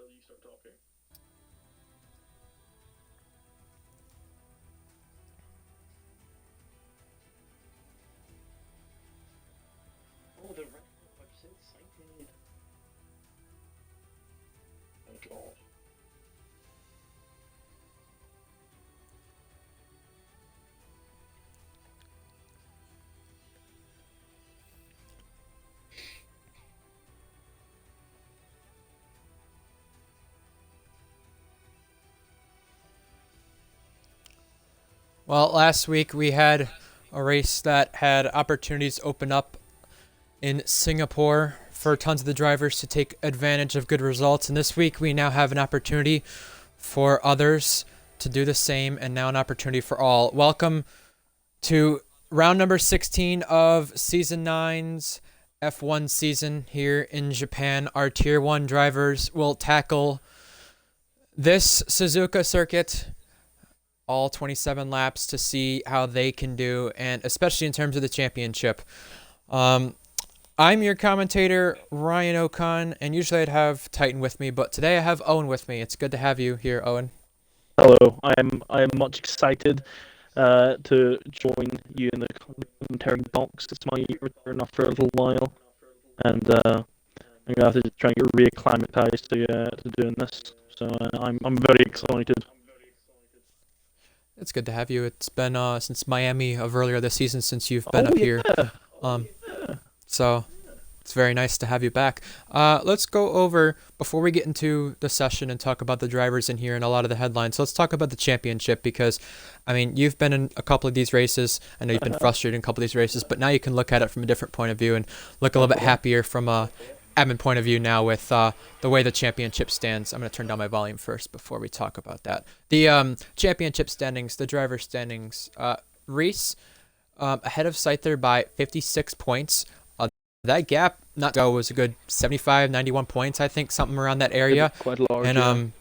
Oh, the red. I'm so excited. Oh god. Well, last week we had a race that had opportunities open up in Singapore for tons of the drivers to take advantage of good results. And this week we now have an opportunity for others to do the same, and now an opportunity for all. Welcome to round number 16 of Season 9's F1 season here in Japan. Our Tier 1 drivers will tackle this Suzuka circuit, all 27 laps, to see how they can do, and especially in terms of the championship. I'm your commentator, Ryan Ocon, and usually I'd have Titan with me, but today I have Owen with me. It's good to have you here, Owen. Hello, I am much excited to join you in the commentary box. It's my return after a little while, and I'm gonna have to try and get reacclimatized to doing this. So I'm very excited. It's good to have you. It's been since Miami of earlier this season since you've been up here. So it's very nice to have you back. Let's go over, before we get into the session and talk about the drivers in here and a lot of the headlines, let's talk about the championship, because, I mean, you've been in a couple of these races. I know you've been frustrated in a couple of these races, but now you can look at it from a different point of view and look a little bit happier from a admin point of view now with the way the championship stands. I'm going to turn down my volume first before we talk about that. The championship standings, the driver standings, Reese ahead of Scyther by 56 points. That gap not go was a good 75, 91 points, I think, something around that area. Quite large.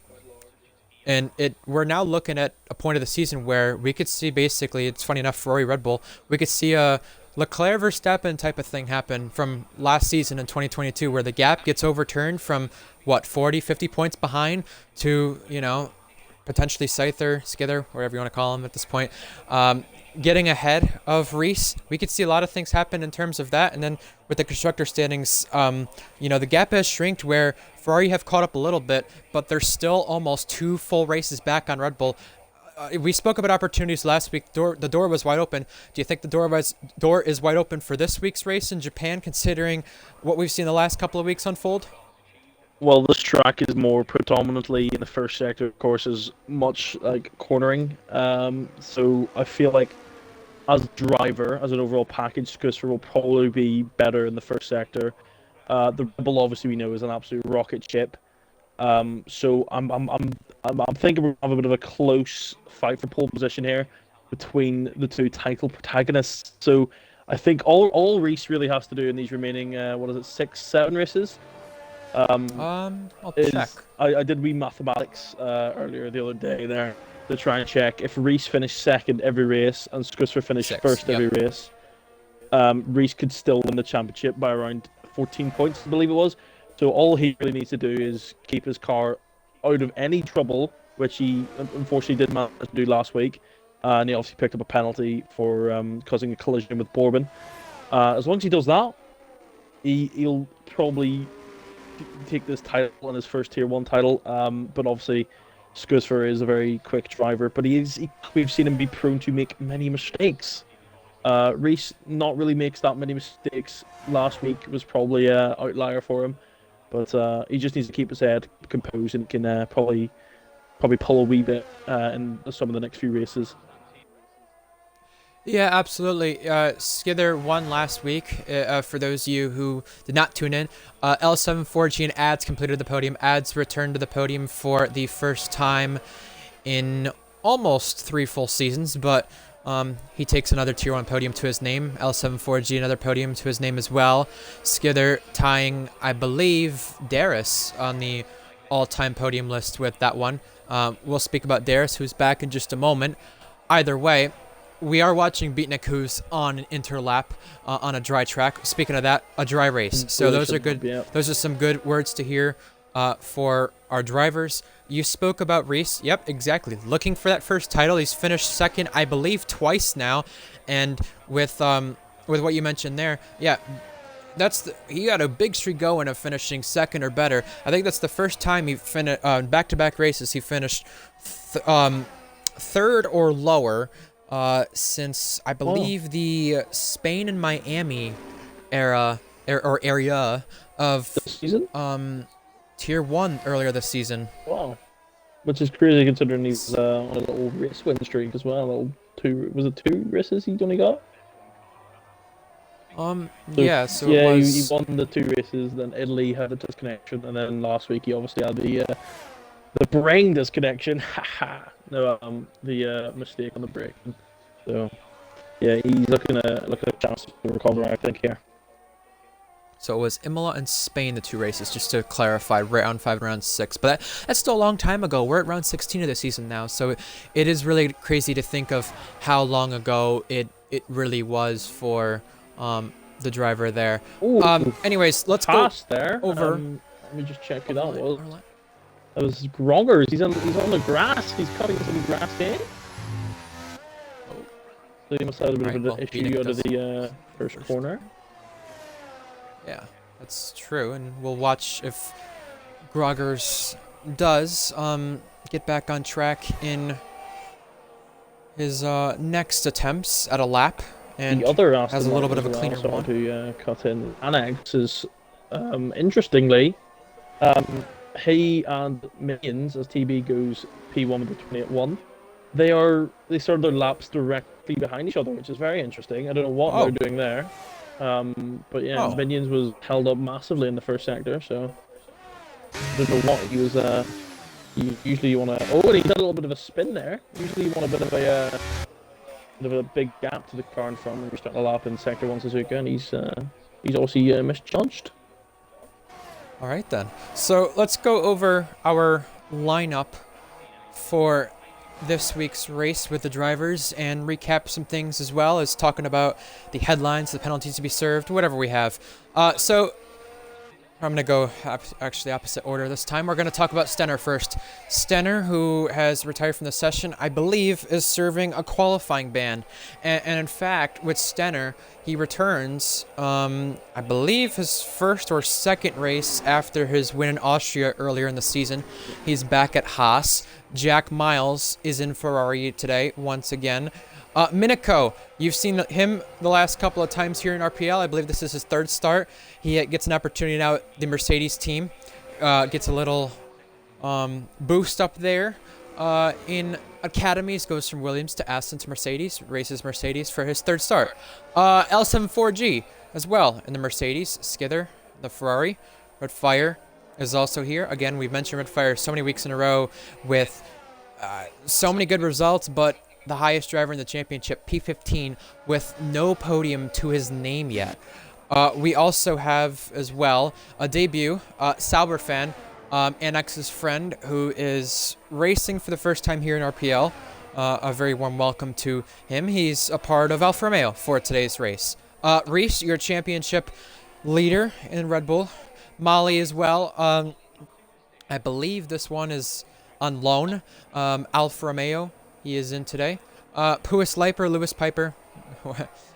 And we're now looking at a point of the season where we could see, basically, it's funny enough, Ferrari Red Bull, we could see a Leclerc Verstappen type of thing happen from last season in 2022, where the gap gets overturned from 40, 50 points behind to, potentially Scyther, Skither, whatever you want to call him at this point, getting ahead of Reese. We could see a lot of things happen in terms of that. And then with the constructor standings, the gap has shrinked where Ferrari have caught up a little bit, but they're still almost 2 full races back on Red Bull. We spoke about opportunities last week. The door was wide open. Do you think the door is wide open for this week's race in Japan, considering what we've seen the last couple of weeks unfold? Well, this track is more predominantly in the first sector, of course, is much like cornering. So I feel like as a driver, as an overall package, Christopher will probably be better in the first sector. The Rebel, obviously, we know is an absolute rocket ship. So I'm thinking we're having a bit of a close fight for pole position here between the two title protagonists. So I think all Reese really has to do in these remaining 6, 7 races. I'll check. I did wee mathematics earlier the other day there to try and check if Reese finished second every race and Scusser finished first every race. Reese could still win the championship by around 14 points, I believe it was. So all he really needs to do is keep his car out of any trouble, which he unfortunately did manage to do last week. And he obviously picked up a penalty for causing a collision with Bourbon. As long as he does that, he'll probably take this title and his first Tier 1 title. But obviously, Scusfer is a very quick driver, but we've seen him be prone to make many mistakes. Reese not really makes that many mistakes. Last week was probably an outlier for him, but he just needs to keep his head composed and can probably pull a wee bit in some of the next few races. Yeah, absolutely. Skither won last week. For those of you who did not tune in, L74G and Ads completed the podium. Ads returned to the podium for the first time in almost 3 full seasons, but he takes another Tier 1 podium to his name. L74G another podium to his name as well. Skither tying, I believe, Darius on the all-time podium list with that one. We'll speak about Darius, who's back in just a moment. Either way, we are watching Beatnik, who's on an interlap on a dry track. Speaking of that, a dry race. So those are good. Yeah. Those are some good words to hear for our drivers. You spoke about Reese. Yep, exactly. Looking for that first title. He's finished second, I believe, twice now. And with what you mentioned there, yeah, he got a big streak going of finishing second or better. I think that's the first time he finished back-to-back races. He finished third or lower since I believe the Spain and Miami era or area of This season? Tier 1 earlier this season. Wow. Which is crazy considering he's on a little race win streak as well. Was it 2 races he's only got? Yeah, so yeah, it was... he won the 2 races, then Italy had a disconnection, and then last week he obviously had the brain disconnection. Haha. No, the mistake on the brake. So yeah, he's looking at a chance to recover, I think, here. So it was Imola and Spain, the 2 races, just to clarify, round 5 and round 6. But that's still a long time ago. We're at round 16 of the season now, so it is really crazy to think of how long ago it really was for the driver there. Ooh, anyways, let's go there. over. Let me just check who that was. That was Groggers. He's on the grass. He's cutting some grass in. So he must have a bit of an issue out of the first corner. Yeah, that's true, and we'll watch if Groggers does get back on track in his next attempts at a lap, and the other has a little bit of a cleaner one. To cut in. Annex is, interestingly, he and Minions, as TB goes P1 with the 28-1, they started their laps directly behind each other, which is very interesting. I don't know what they're doing there. But yeah, Minions was held up massively in the first sector, so I don't know what he was. Usually you want to. Oh, and he did a little bit of a spin there. Usually you want a bit of a big gap to the car in front when you're starting a lap in sector 1 Suzuka, and he's obviously misjudged. All right then. So let's go over our lineup for this week's race with the drivers and recap some things as well as talking about the headlines, the penalties to be served, whatever we have. So I'm going to go actually opposite order this time. We're going to talk about Stenner first. Stenner, who has retired from the session, I believe is serving a qualifying ban. And in fact, with Stenner, he returns, I believe, his first or second race after his win in Austria earlier in the season. He's back at Haas. Jack Miles is in Ferrari today once again. Minico, you've seen him the last couple of times here in RPL. I believe this is his 3rd start. He gets an opportunity now at the Mercedes team. Gets a little boost up there in academies. Goes from Williams to Aston to Mercedes. Races Mercedes for his 3rd start. L74G as well in the Mercedes. Skither, the Ferrari. Red Fire is also here. Again, we've mentioned Red Fire so many weeks in a row with so many good results, but the highest driver in the championship, P15, with no podium to his name yet. We also have, as well, a debut, Sauber fan, Annex's friend, who is racing for the first time here in RPL. A very warm welcome to him. He's a part of Alfa Romeo for today's race. Reese, your championship leader in Red Bull. Molly as well. I believe this one is on loan. Alfa Romeo. He is in today. Lewis Piper.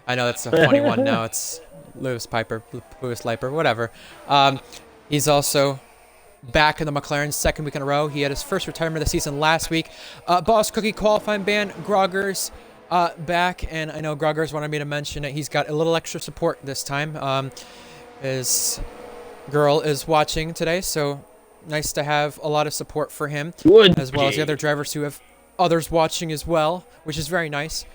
I know that's a funny one now. It's Lewis Piper, Lewis Leiper, whatever. He's also back in the McLaren 2nd week in a row. He had his first retirement of the season last week. Boss Cookie qualifying ban. Groggers back, and I know Groggers wanted me to mention it. He's got a little extra support this time. His girl is watching today, so nice to have a lot of support for him, as well as the other drivers who have others watching as well, which is very nice.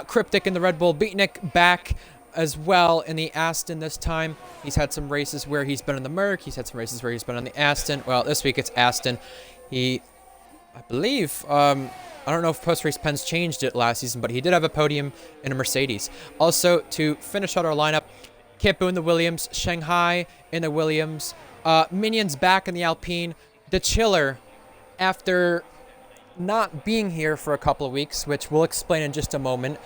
Cryptic in the Red Bull, Beatnik back as well in the Aston this time. He's had some races where he's been in the Merc. He's had some races where he's been on the Aston. Well, this week it's Aston. I believe, I don't know if post-race pens changed it last season, but he did have a podium in a Mercedes. Also, to finish out our lineup, Kipu in the Williams, Shanghai in the Williams, Minions back in the Alpine, the Chiller, after not being here for a couple of weeks, which we'll explain in just a moment,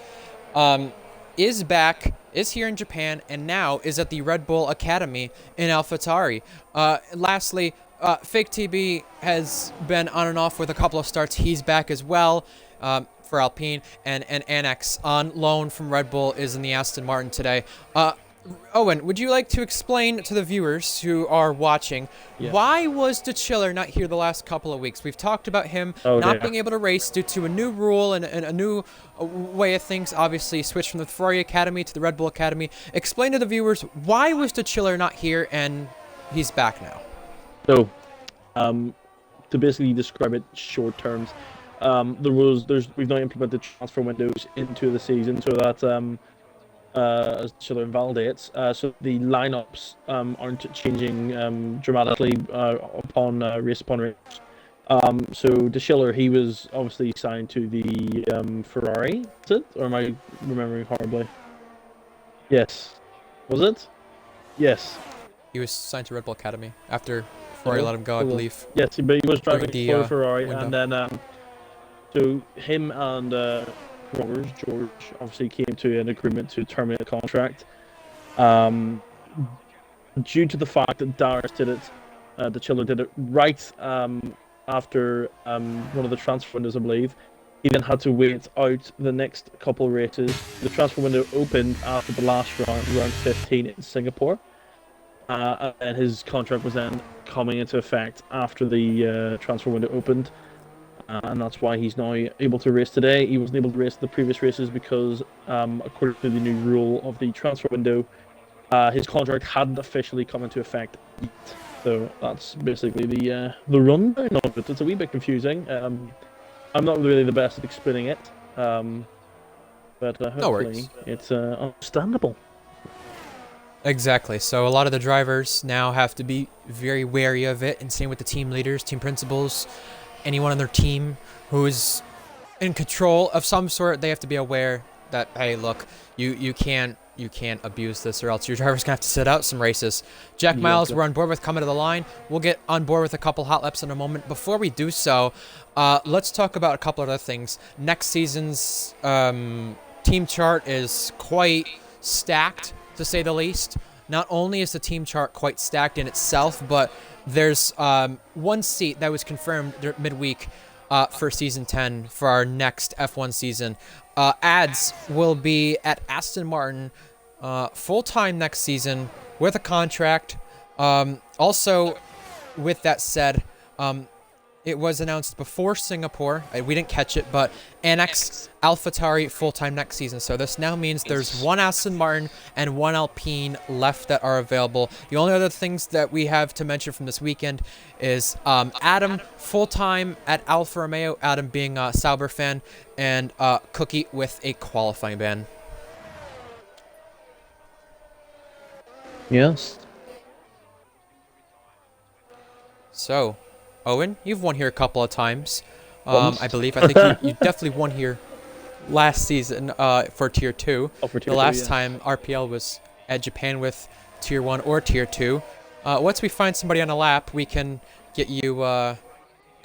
is back, is here in Japan, and now is at the Red Bull Academy in AlphaTauri. Lastly, Fake TB has been on and off with a couple of starts. He's back as well for Alpine, and Annex on loan from Red Bull is in the Aston Martin today. Owen, would you like to explain to the viewers who are watching why was De Chiller not here the last couple of weeks? We've talked about him not being able to race due to a new rule and a new way of things. Obviously, switched from the Ferrari Academy to the Red Bull Academy. Explain to the viewers why was De Chiller not here and he's back now. So, to basically describe it short terms, the rules we've now implemented transfer windows into the season so that as Chiller invalidates, so the lineups aren't changing dramatically upon race upon race. So De Chiller, he was obviously signed to the Ferrari, is it? Or am I remembering horribly? Yes. Was it? Yes. He was signed to Red Bull Academy after Ferrari let him go, I believe. Yes, but he was driving for Ferrari, window. and then so him and George obviously came to an agreement to terminate the contract. Due to the fact that Darius did it, De Chiller did it right after one of the transfer windows, I believe. He then had to wait out the next couple of races. The transfer window opened after the last round 15 in Singapore. And his contract was then coming into effect after the transfer window opened. And that's why he's now able to race today. He wasn't able to race the previous races because, according to the new rule of the transfer window, his contract hadn't officially come into effect yet. So that's basically the rundown of it. It's a wee bit confusing. I'm not really the best at explaining it, but hopefully it's understandable. Exactly. So a lot of the drivers now have to be very wary of it, and same with the team leaders, team principals. Anyone on their team who is in control of some sort, they have to be aware that, hey, look, you can't abuse this, or else your driver's gonna have to sit out some races. Jack Miles, we're on board with coming to the line. We'll get on board with a couple hot laps in a moment. Before we do so, let's talk about a couple other things. Next season's team chart is quite stacked, to say the least. Not only is the team chart quite stacked in itself, but there's one seat that was confirmed midweek for Season 10 for our next F1 season. Ads will be at Aston Martin full-time next season with a contract. Also, with that said, it was announced before Singapore. We didn't catch it, but Annex AlphaTauri full-time next season. So this now means there's one Aston Martin and one Alpine left that are available. The only other things that we have to mention from this weekend is Adam full-time at Alfa Romeo, Adam being a Sauber fan, and Cookie with a qualifying ban. Yes. So, Owen, you've won here a couple of times. I believe. I think you definitely won here last season for Tier 2. Oh, for Tier 2, the last time RPL was at Japan with Tier 1 or Tier 2. Once we find somebody on a lap, we can get you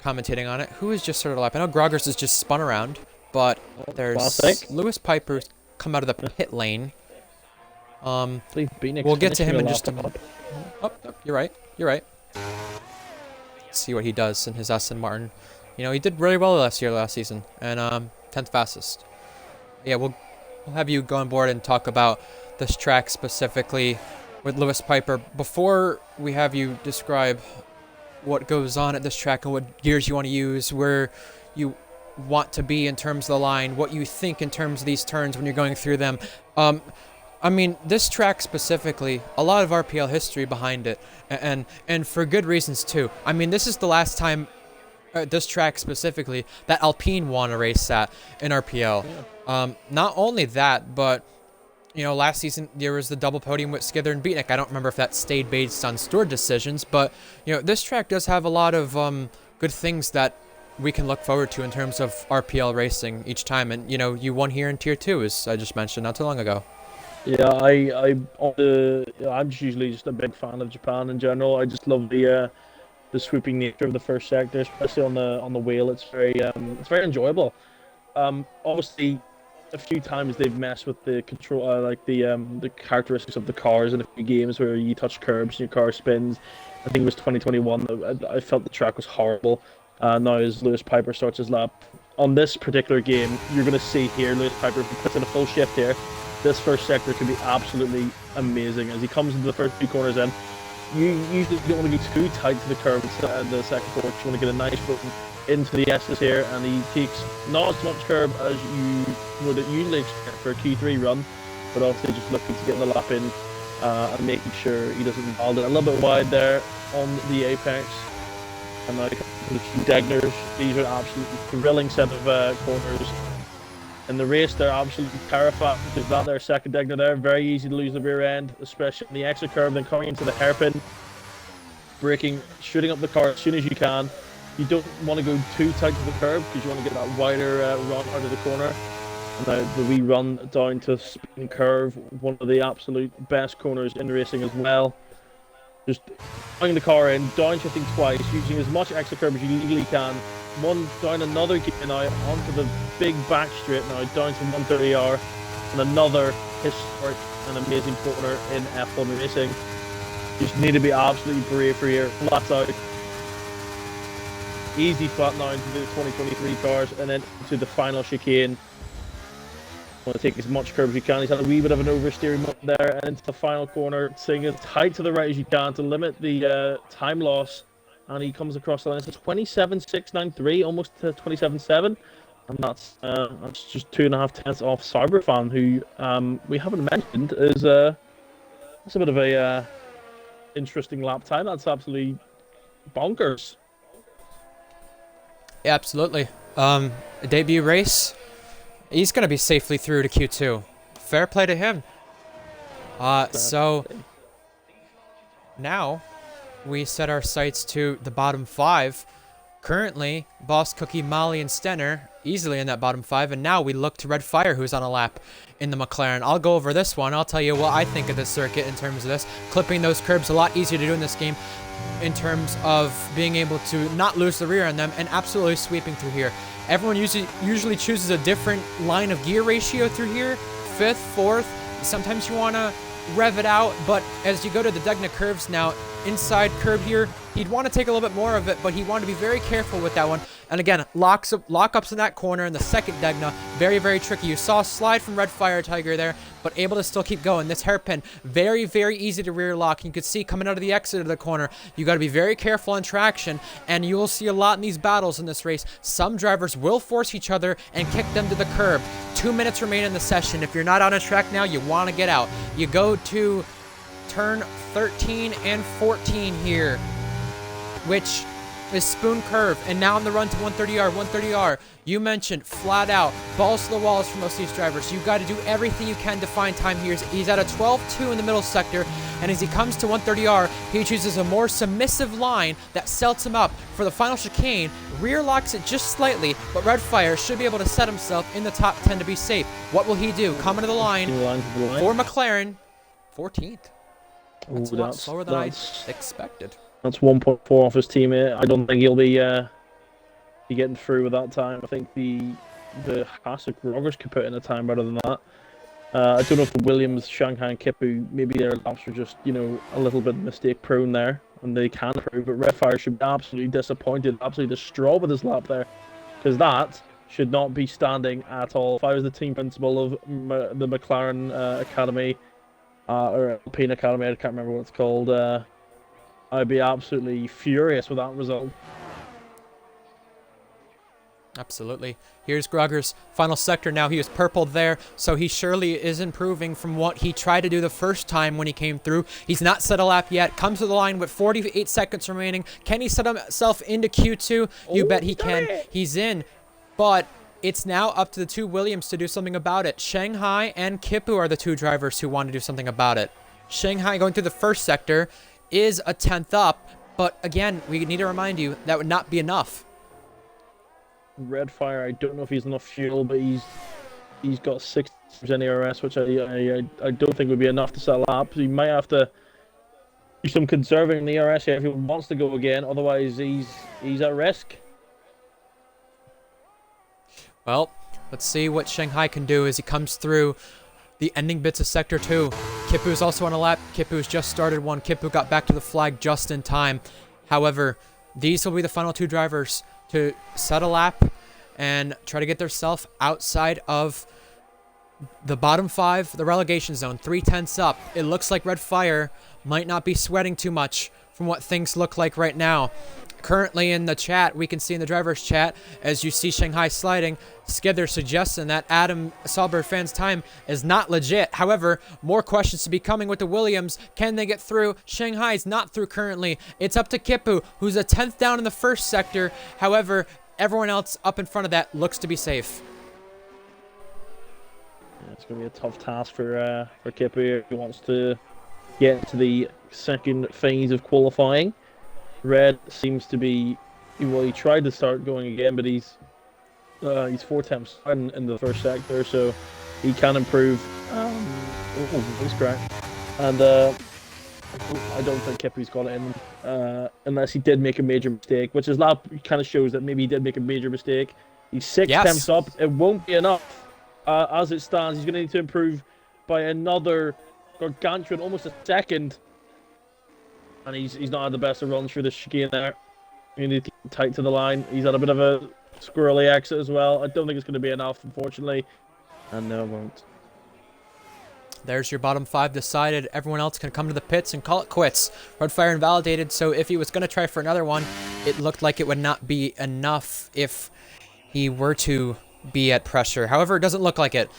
commentating on it. Who is just started a lap? I know Groggers has just spun around, but there's Lewis Piper's come out of the pit lane. We'll get to him in just a moment. Oh, you're right. You're right. See what he does in his Aston Martin. You know, he did really well last season, and 10th fastest. Yeah, we'll have you go on board and talk about this track specifically with Lewis Piper. Before we have you describe what goes on at this track and what gears you want to use, where you want to be in terms of the line, what you think in terms of these turns when you're going through them. I mean, this track specifically, a lot of RPL history behind it, and for good reasons too. I mean, this is the last time, this track specifically, that Alpine won a race at in RPL. Yeah. Not only that, but, you know, last season there was the double podium with Skither and Beatnik. I don't remember if that stayed based on steward decisions, but, you know, this track does have a lot of good things that we can look forward to in terms of RPL racing each time. And, you know, you won here in Tier 2, as I just mentioned not too long ago. Yeah, I'm just usually just a big fan of Japan in general. I just love the swooping nature of the first sector, especially on the wheel. It's very enjoyable. Obviously, a few times they've messed with the control, like the characteristics of the cars in a few games where you touch curbs and your car spins. I think it was 2021. I felt the track was horrible. Now as Lewis Piper starts his lap. On this particular game, you're going to see here Lewis Piper, if he puts in a full shift here, this first sector could be absolutely amazing. As he comes into the first 2 corners in, you usually don't want to go too tight to the curb in the second corner. You want to get a nice button into the S's here, and he takes not as much curb as you would usually expect for a Q3 run, but obviously just looking to get the lap in and making sure he doesn't nail it a little bit wide there on the apex. And now the two Degners, these are absolutely thrilling set of corners. In the race, they're absolutely terrified. They've got their second Degner there. Very easy to lose the rear end, especially on the exit curve, then coming into the hairpin. Braking, shooting up the car as soon as you can. You don't want to go too tight to the curb because you want to get that wider run out of the corner. And now the wee run down to spin curve, one of the absolute best corners in racing as well. Just putting the car in, downshifting twice, using as much exit curb as you legally can. One down another gear now onto the big back straight now, down to 130R, and another historic and amazing corner in F1 racing. You just need to be absolutely brave for here, flat out. Easy flat now into the 2023 cars, and then to the final chicane. Want to take as much curb as you can. He's had a wee bit of an oversteering moment there, and into the final corner, staying as tight to the right as you can to limit the time loss. And he comes across the line. It's a 27.693, almost to 27.7, and that's just 2.5 tenths off Cyberfan, who we haven't mentioned is that's a bit of a interesting lap time. That's absolutely bonkers. Yeah, absolutely. A debut race. He's going to be safely through to Q2. Fair play to him. So now we set our sights to the bottom 5. Currently, Boss Cookie, Molly, and Stenner easily in that bottom 5. And now we look to Red Fire, who's on a lap in the McLaren. I'll go over this one. I'll tell you what I think of this circuit in terms of this. Clipping those curbs a lot easier to do in this game in terms of being able to not lose the rear on them and absolutely sweeping through here. Everyone usually chooses a different line of gear ratio through here. 5th, 4th. Sometimes you want to rev it out, but as you go to the Degna curves now, inside curb here, he'd want to take a little bit more of it, but he wanted to be very careful with that one. And again, lockups in that corner in the second Degna, very, very tricky. You saw a slide from Red Fire Tiger there, but able to still keep going. This hairpin, very, very easy to rear lock. You could see coming out of the exit of the corner, you got to be very careful on traction, and you will see a lot in these battles in this race. Some drivers will force each other and kick them to the curb. 2 minutes remain in the session. If you're not on a track now, you want to get out. You go to turn 13 and 14 here, which is spoon curve, and now on the run to 130R. 130R, you mentioned flat out balls to the walls for most of these drivers. You got to do everything you can to find time here. He's at a 12.2 in the middle sector, and as he comes to 130R, he chooses a more submissive line that sets him up for the final chicane. Rear locks it just slightly, but Red Fire should be able to set himself in the top 10 to be safe. What will he do? Coming to the line for McLaren, 14th. That's a lot slower than I expected. That's 1.4 off his teammate. I don't think he'll be getting through with that time. I think the Hasek Roggers could put in a time better than that. I don't know if the Williams, Shanghai, and Kipu, maybe their laps were just, a little bit mistake prone there, and they can improve. But Red Fire should be absolutely disappointed, absolutely distraught with his lap there, because that should not be standing at all. If I was the team principal of the McLaren Academy, or Alpine Academy, I can't remember what it's called, I'd be absolutely furious with that result. Absolutely. Here's Grogger's final sector now. He was purpled there, so he surely is improving from what he tried to do the first time when he came through. He's not set a lap yet. Comes to the line with 48 seconds remaining. Can he set himself into Q2? You bet he can. He's in, but it's now up to the two Williams to do something about it. Shanghai and Kipu are the two drivers who want to do something about it. Shanghai going through the first sector is a 10th up, but again, we need to remind you that would not be enough. Red Fire, I don't know if he's enough fuel, but he's got 6% ERS, which I don't think would be enough to set a lap. He might have to do some conserving in the ERS here if he wants to go again. Otherwise, he's at risk. Well, let's see what Shanghai can do as he comes through the ending bits of Sector 2. Kipu's also on a lap. Kipu's just started one. Kipu got back to the flag just in time. However, these will be the final 2 drivers to set a lap and try to get themselves outside of the bottom 5, the relegation zone, 3/10 up. It looks like Red Fire might not be sweating too much from what things look like right now. Currently in the chat, we can see in the driver's chat, as you see Shanghai sliding, Skither suggesting that Adam Sauber fan's time is not legit. However, more questions to be coming with the Williams. Can they get through? Shanghai's not through currently. It's up to Kipu, who's a 10th down in the first sector. However, everyone else up in front of that looks to be safe. It's going to be a tough task for Kipu if he wants to get to the second phase of qualifying. Red seems to be, well, he tried to start going again, but he's 4 attempts in the first sector, so he can improve. Voice crack. And I don't think Kipu's got it in him, unless he did make a major mistake, which his lap kind of shows that maybe he did make a major mistake. He's 6 attempts up. It won't be enough. As it stands, he's going to need to improve by another gargantuan, almost a second. And he's not had the best of runs through the chicane there. You need to keep tight to the line. He's had a bit of a squirrely exit as well. I don't think it's going to be enough, unfortunately. And no, it won't. There's your bottom 5 decided. Everyone else can come to the pits and call it quits. Red Fire invalidated, so if he was going to try for another one, it looked like it would not be enough if he were to be at pressure. However, it doesn't look like it.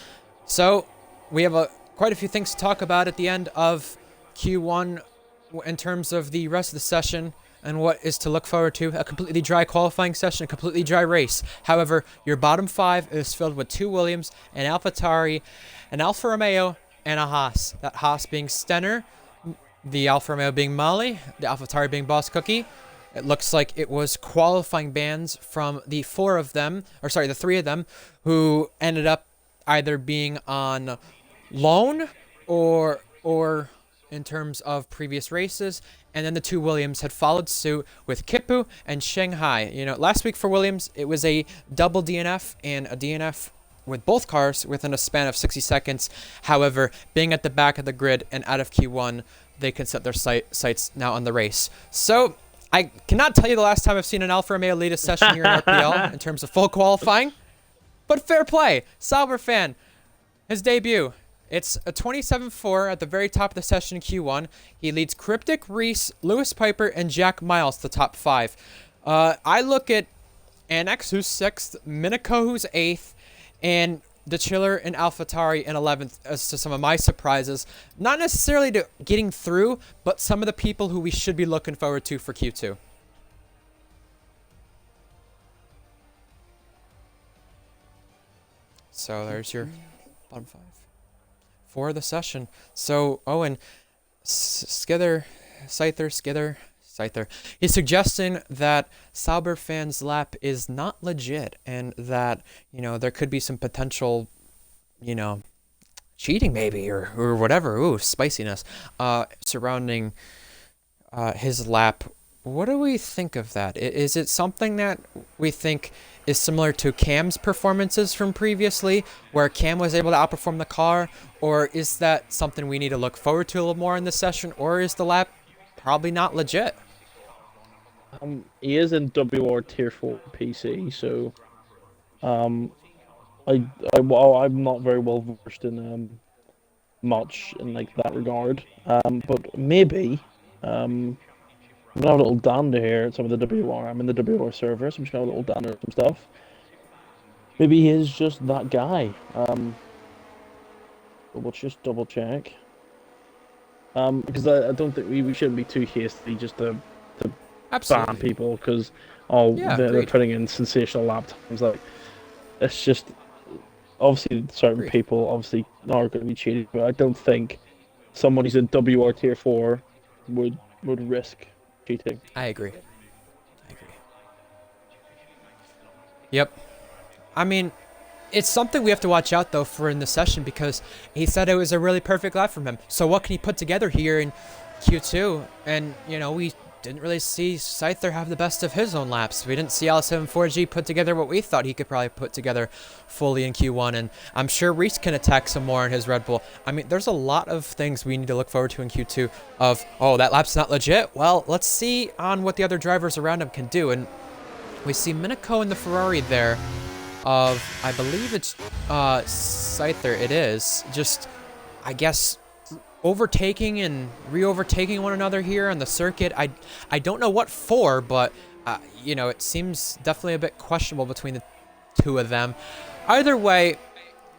So we have quite a few things to talk about at the end of Q1 in terms of the rest of the session and what is to look forward to. A completely dry qualifying session, a completely dry race. However, your bottom 5 is filled with 2 Williams, an AlphaTauri, an Alfa Romeo, and a Haas. That Haas being Stenner, the Alfa Romeo being Molly, the AlphaTauri being Boss Cookie. It looks like it was qualifying bans from the 3 of them, who ended up either being on loan or in terms of previous races. And then the 2 Williams had followed suit with Kipu and Shanghai. You know, last week for Williams, it was a double DNF and a DNF with both cars within a span of 60 seconds. However, being at the back of the grid and out of Q1, they can set their sights now on the race. So I cannot tell you the last time I've seen an Alfa Romeo lead a session here in RPL in terms of full qualifying, but fair play. Sauber fan, his debut. It's a 27-4 at the very top of the session in Q1. He leads Cryptic, Reese, Lewis Piper, and Jack Miles, the top 5. I look at Annex, who's 6th, Minico, who's 8th, and the Chiller and AlphaTauri in 11th as to some of my surprises. Not necessarily to getting through, but some of the people who we should be looking forward to for Q2. So there's your bottom 5 for the session. So Owen, Scyther. He's suggesting that Sauber fans' lap is not legit and that, you know, there could be some potential, you know, cheating maybe or whatever. Ooh, spiciness surrounding his lap. What do we think of that? Is it something that we think is similar to Cam's performances from previously, where Cam was able to outperform the car? Or is that something we need to look forward to a little more in this session? Or is the lap probably not legit? He is in WR Tier 4 PC, so I'm not very well versed in much in like that regard. But maybe I'm gonna have a little dander here at some of the WR. I'm in the WR server, so I'm just gonna have a little dander at some stuff. Maybe he is just that guy. But we'll just double check. Because I don't think we shouldn't be too hasty just to ban people, because they're putting in sensational lap times. Like, it's just obviously certain people obviously are going to be cheating, but I don't think someone who's in WR Tier 4 would risk cheating. I agree. Yep. I mean, it's something we have to watch out though for in the session, because he said it was a really perfect lap from him. So what can he put together here in Q2? And you know, we didn't really see Scyther have the best of his own laps. We didn't see L74G put together what we thought he could probably put together fully in Q1, and I'm sure Reese can attack some more in his Red Bull. I mean, there's a lot of things we need to look forward to in Q2 of, oh, that lap's not legit? Well, let's see on what the other drivers around him can do, and we see Minico in the Ferrari there of, I believe it's Scyther, it is, just, I guess, overtaking and re-overtaking one another here on the circuit. I don't know what for, but you know, it seems definitely a bit questionable between the two of them. Either way,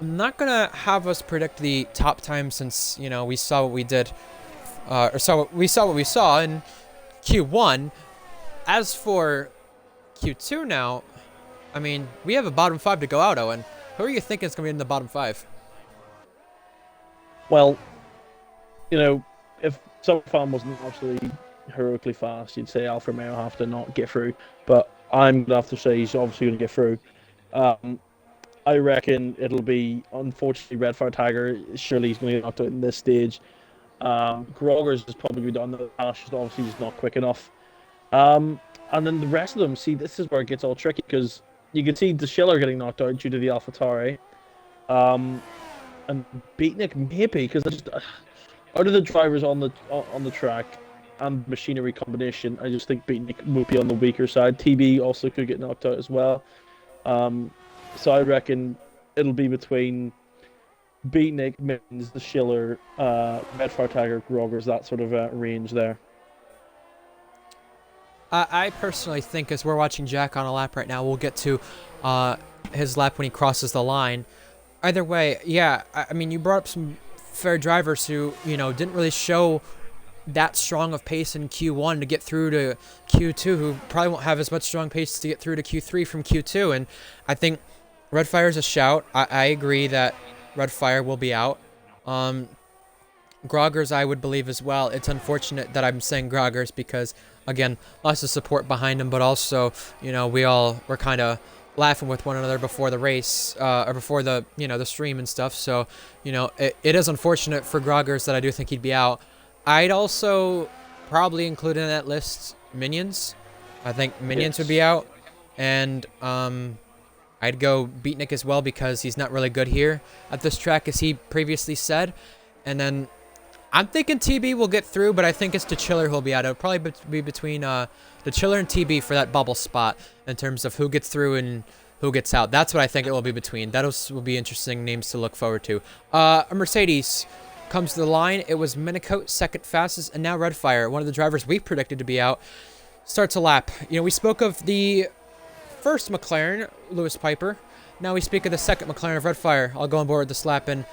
I'm not gonna have us predict the top time, since, you know, we saw what we did, we saw what we saw in Q1. As for Q2 now, I mean, we have a bottom 5 to go out, Owen. Who are you thinking is gonna be in the bottom 5? Well, you know, if Fan wasn't absolutely heroically fast, you'd say Alfa Romeo have to not get through. But I'm going to have to say he's obviously going to get through. I reckon it'll be, unfortunately, Red Fire Tiger. Surely he's going to get knocked out in this stage. Groggers is probably done the dash, obviously he's not quick enough. And then the rest of them, see, this is where it gets all tricky, because you can see De Schiller getting knocked out due to the AlphaTauri. And Beatnik maybe, because just out of the drivers on the track and machinery combination, I just think Beatnik would be on the weaker side. TB also could get knocked out as well. So I reckon it'll be between Beatnik, Mittens, the Schiller, Medfar Tiger, Groggers, that sort of range there. I personally think, as we're watching Jack on a lap right now, we'll get to his lap when he crosses the line. Either way, yeah, I mean, you brought up some fair drivers who, you know, didn't really show that strong of pace in Q1 to get through to Q2, who probably won't have as much strong pace to get through to Q3 from Q2, and I think Red Fire's a shout. I agree that Red Fire will be out. Groggers, I would believe as well. It's unfortunate that I'm saying Groggers because, again, lots of support behind him, but also, you know, we're kind of laughing with one another before the race, or before the, you know, the stream and stuff. So, you know, it is unfortunate for Groggers that I do think he'd be out. I'd also probably include in that list Minions. I think Minions would be out. And I'd go Beatnik as well because he's not really good here at this track, as he previously said. And then I'm thinking TB will get through, but I think it's De Chiller who'll be out. It'll probably be between De Chiller and TB for that bubble spot in terms of who gets through and who gets out. That's what I think it will be between. That will be interesting names to look forward to. A Mercedes comes to the line. It was Minicote second fastest, and now Red Fire, one of the drivers we predicted to be out, starts a lap. You know, we spoke of the first McLaren, Lewis Piper. Now we speak of the second McLaren of Red Fire. I'll go on board with this lap and,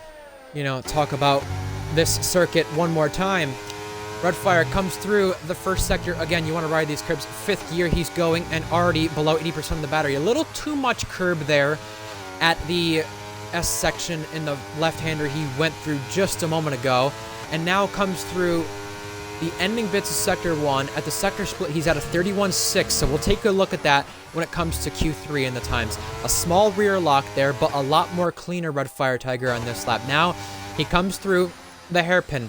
you know, talk about this circuit one more time. Red Fire comes through the first sector. Again, you want to ride these curbs. Fifth gear he's going, and already below 80% of the battery. A little too much curb there at the S section in the left-hander he went through just a moment ago, and now comes through the ending bits of Sector 1. At the sector split, he's at a 31.6, so we'll take a look at that when it comes to Q3 and the times. A small rear lock there, but a lot more cleaner Red Fire Tiger on this lap. Now, he comes through the hairpin.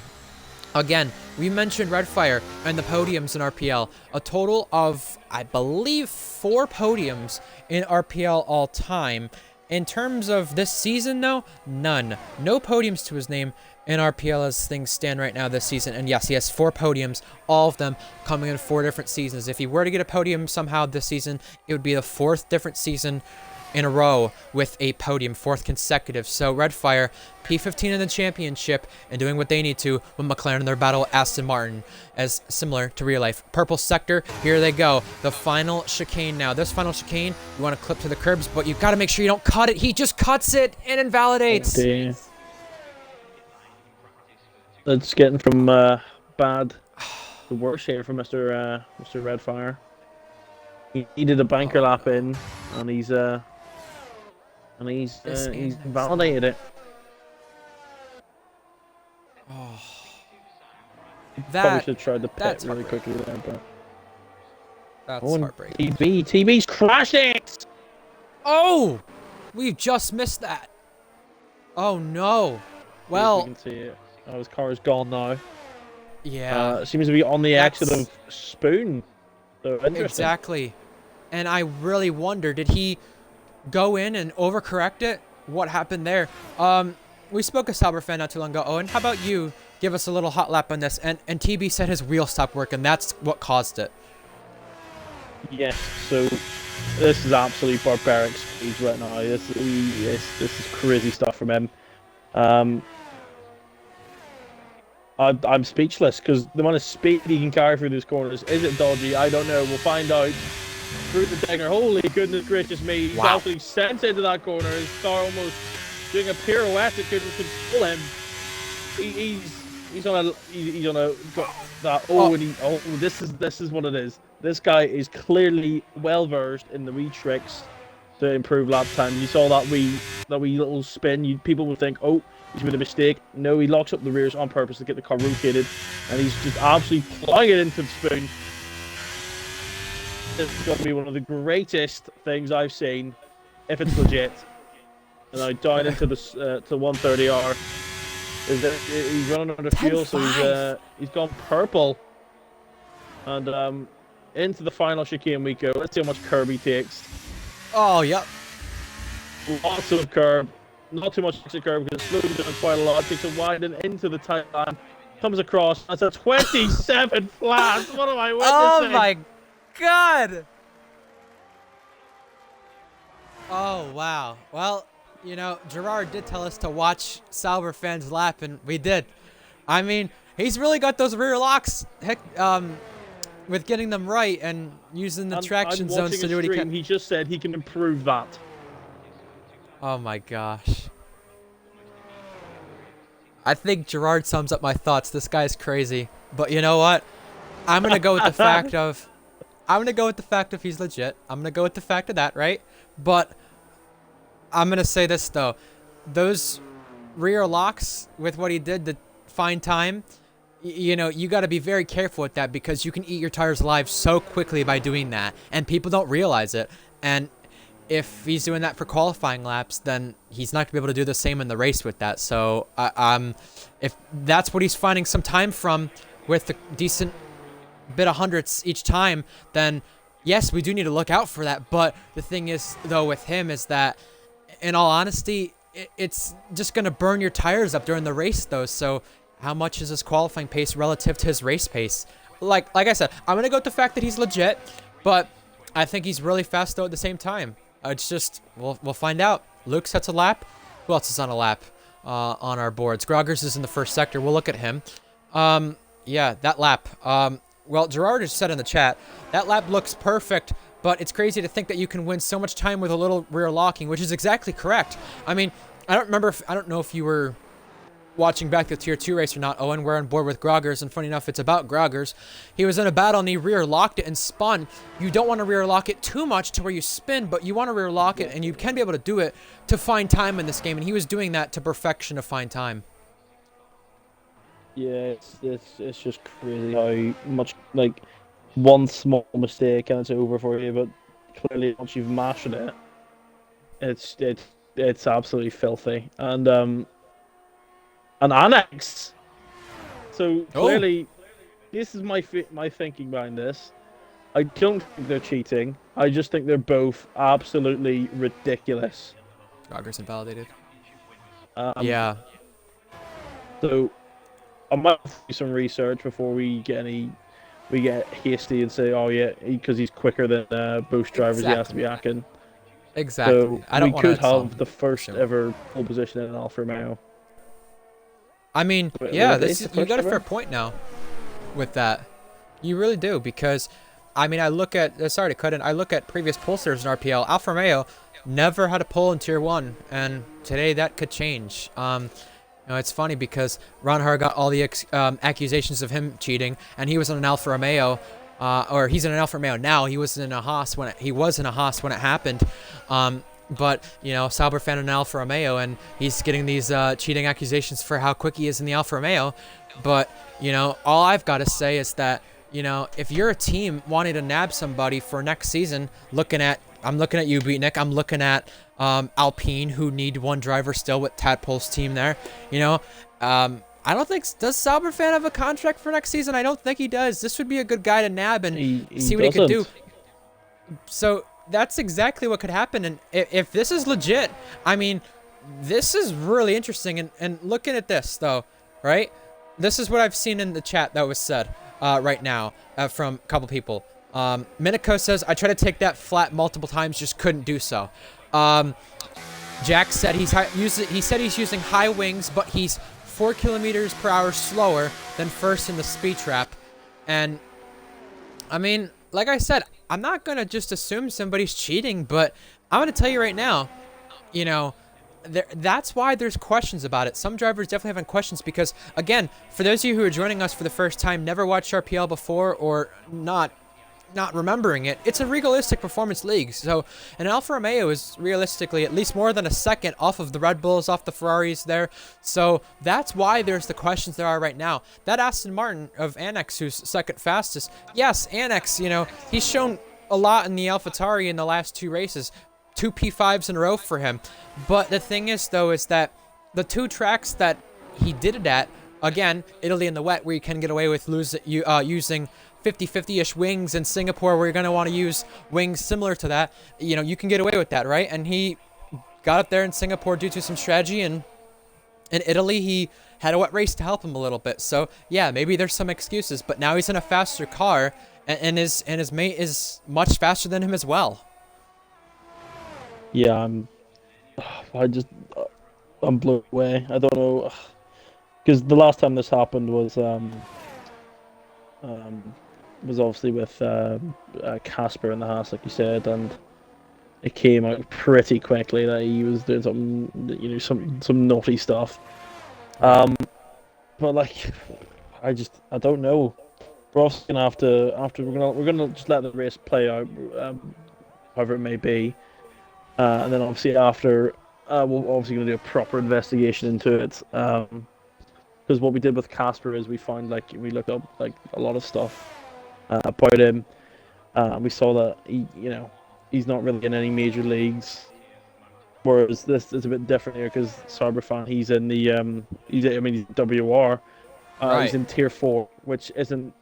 Again, we mentioned Red Fire and the podiums in RPL. A total of, I believe, 4 podiums in RPL all time. In terms of this season, though, none. No podiums to his name in RPL as things stand right now this season. And yes, he has 4 podiums, all of them coming in 4 different seasons. If he were to get a podium somehow this season, it would be the 4th different season in a row with a podium, 4th consecutive. So Red Fire, P15 in the championship, and doing what they need to with McLaren in their battle with Aston Martin, as similar to real life. Purple sector, here they go. The final chicane now. This final chicane, you want to clip to the curbs, but you've got to make sure you don't cut it. He just cuts it and invalidates. Okay. That's getting from bad to worse here for Mr. Red Fire. He did a banker lap in, and he's validated it. Oh, Probably should have tried the pit really quickly there, but that's heartbreaking. TV's crashing. Oh, we've just missed that. Oh no. Well, you can see it. Oh, his car is gone now. Yeah. Seems to be on the exit That's- of Spoon. So interesting. Exactly. And I really wonder, did he go in and overcorrect it? What happened there? We spoke of Sauber not too long ago. Owen, how about you give us a little hot lap on this? And TB said his wheel stopped working. That's what caused it. Yes. So this is absolutely barbaric speed right now. This is crazy stuff from him. I'm speechless because the amount of speed he can carry through these corners. Is it dodgy? I don't know. We'll find out. Through the digger. Holy goodness gracious me. He's actually sent into that corner. His car almost doing a pirouette that couldn't control him. He's on a got that this is what it is. This guy is clearly well versed in the wee tricks to improve lap time. You saw that wee little spin. People would think, oh, he's made a mistake. No, he locks up the rears on purpose to get the car rotated, and he's just absolutely flying it into the Spoon. This is going to be one of the greatest things I've seen, if it's legit. And I down into the to 130R. He's running out of fuel, so he's gone purple. And into the final chicane we go. Let's see how much curb he takes. Oh, yep. Lots of curb. Not too much exit curb because it's slowed down quite a lot. Takes a wide and into the tight line. Comes across. That's a 27 flat. What am I witnessing? Oh my God. Oh, wow. Well, you know, Gerard did tell us to watch Sauber fans lap, and we did. I mean, he's really got those rear locks, with getting them right and using the traction zones to do what he can. He just said he can improve that. Oh my gosh. I think Gerard sums up my thoughts. This guy's crazy. But you know what? I'm gonna go with the fact of he's legit. I'm gonna go with the fact of that, right? But I'm gonna say this though. Those rear locks with what he did to find time, you know, you got to be very careful with that because you can eat your tires alive so quickly by doing that, and people don't realize it. And if he's doing that for qualifying laps, then he's not gonna be able to do the same in the race with that. So, if that's what he's finding some time from with the decent bit of hundredths each time, then yes, we do need to look out for that. But the thing is, though, with him is that, in all honesty, it's just gonna burn your tires up during the race, though. So, how much is his qualifying pace relative to his race pace? Like I said, I'm gonna go with the fact that he's legit, but I think he's really fast though at the same time. It's just we'll find out. Luke sets a lap. Who else is on a lap on our boards? Groggers is in the first sector. We'll look at him. Yeah, that lap. Well, Gerard has said in the chat that lap looks perfect, but it's crazy to think that you can win so much time with a little rear locking, which is exactly correct. I mean, I don't know if you were watching back the Tier 2 race or not, Owen. We're on board with Groggers, and funny enough, it's about Groggers. He was in a battle, and he rear locked it and spun. You don't want to rear lock it too much to where you spin, but you want to rear lock it, and you can be able to do it to find time in this game, and he was doing that to perfection to find time. Yeah, it's just crazy how much, like, one small mistake and it's over for you, but clearly once you've mastered it, it's absolutely filthy. And an annex. So clearly, this is my thinking behind this. I don't think they're cheating. I just think they're both absolutely ridiculous. Groggers invalidated. Yeah. So I might do some research before we get hasty and say, oh yeah, because he's quicker than most drivers, he has to be hacking. Exactly. So I don't we could have the first ever pole position in Alfa Romeo. I mean, yeah, you got a fair point now with that. You really do, because, I mean, I look at, sorry to cut in, I look at previous pollsters in RPL. Alfa Romeo never had a pole in Tier 1, and today that could change. You know, it's funny because Ronhar got all the accusations of him cheating, and he was on an Alfa Romeo, or he's in an Alfa Romeo now. He was in a Haas when it happened. But, you know, Sauber fan in Alfa Romeo, and he's getting these cheating accusations for how quick he is in the Alfa Romeo. But, you know, all I've got to say is that, you know, if you're a team wanting to nab somebody for next season, I'm looking at you, Beatnik. I'm looking at Alpine, who need one driver still with Tadpole's team there. You know, I don't think does Sauberfan have a contract for next season? I don't think he does. This would be a good guy to nab and see what he could do. So that's exactly what could happen. And if this is legit, I mean, this is really interesting. And looking at this though, right? This is what I've seen in the chat that was said right now from a couple people. Miniko says, I tried to take that flat multiple times, just couldn't do so. Jack said he said he's using high wings, but he's 4 kilometers per hour slower than first in the speed trap. And I mean, like I said, I'm not gonna just assume somebody's cheating, but I'm gonna tell you right now, you know, that's why there's questions about it. Some drivers definitely having questions because, again, for those of you who are joining us for the first time, never watched RPL before or not remembering it, it's a realistic performance league. So an Alfa Romeo is realistically at least more than a second off of the Red Bulls, off the Ferraris there. So that's why there's the questions there are right now. That Aston Martin of Annex, who's second fastest, yes, Annex, you know, he's shown a lot in the AlphaTauri in the last 2 races. 2 P5s in a row for him. But the thing is, though, is that the 2 tracks that he did it at, again, Italy in the wet, where you can get away with using 50-50-ish wings, in Singapore, where you're going to want to use wings similar to that, you know, you can get away with that, right? And he got up there in Singapore due to some strategy, and in Italy, he had a wet race to help him a little bit. So, yeah, maybe there's some excuses, but now he's in a faster car, and his mate is much faster than him as well. Yeah, I'm blown away. I don't know, because the last time this happened was obviously with Casper in the house, like you said, and it came out pretty quickly that he was doing something, you know, some naughty stuff. But like, I don't know. We're also gonna have to we're gonna just let the race play out, however it may be. And then obviously after, we're obviously going to do a proper investigation into it. Because what we did with Casper is we found, like, we looked up like a lot of stuff about him. We saw that he's not really in any major leagues. Whereas this is a bit different here because Sauberfan, he's in the he's WR. Right. He's in Tier 4, which isn't,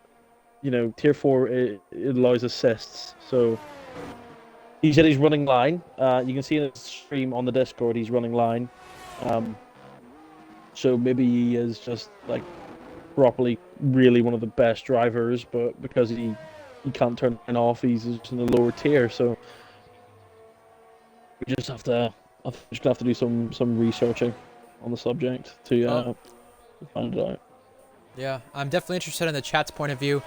Tier 4 it allows assists. So he said he's running line. You can see in the stream on the Discord he's running line. So maybe he is just like properly really one of the best drivers, but because he can't turn it off, he's just in the lower tier. So we just have to do some researching on the subject to find it out. Yeah, I'm definitely interested in the chat's point of view.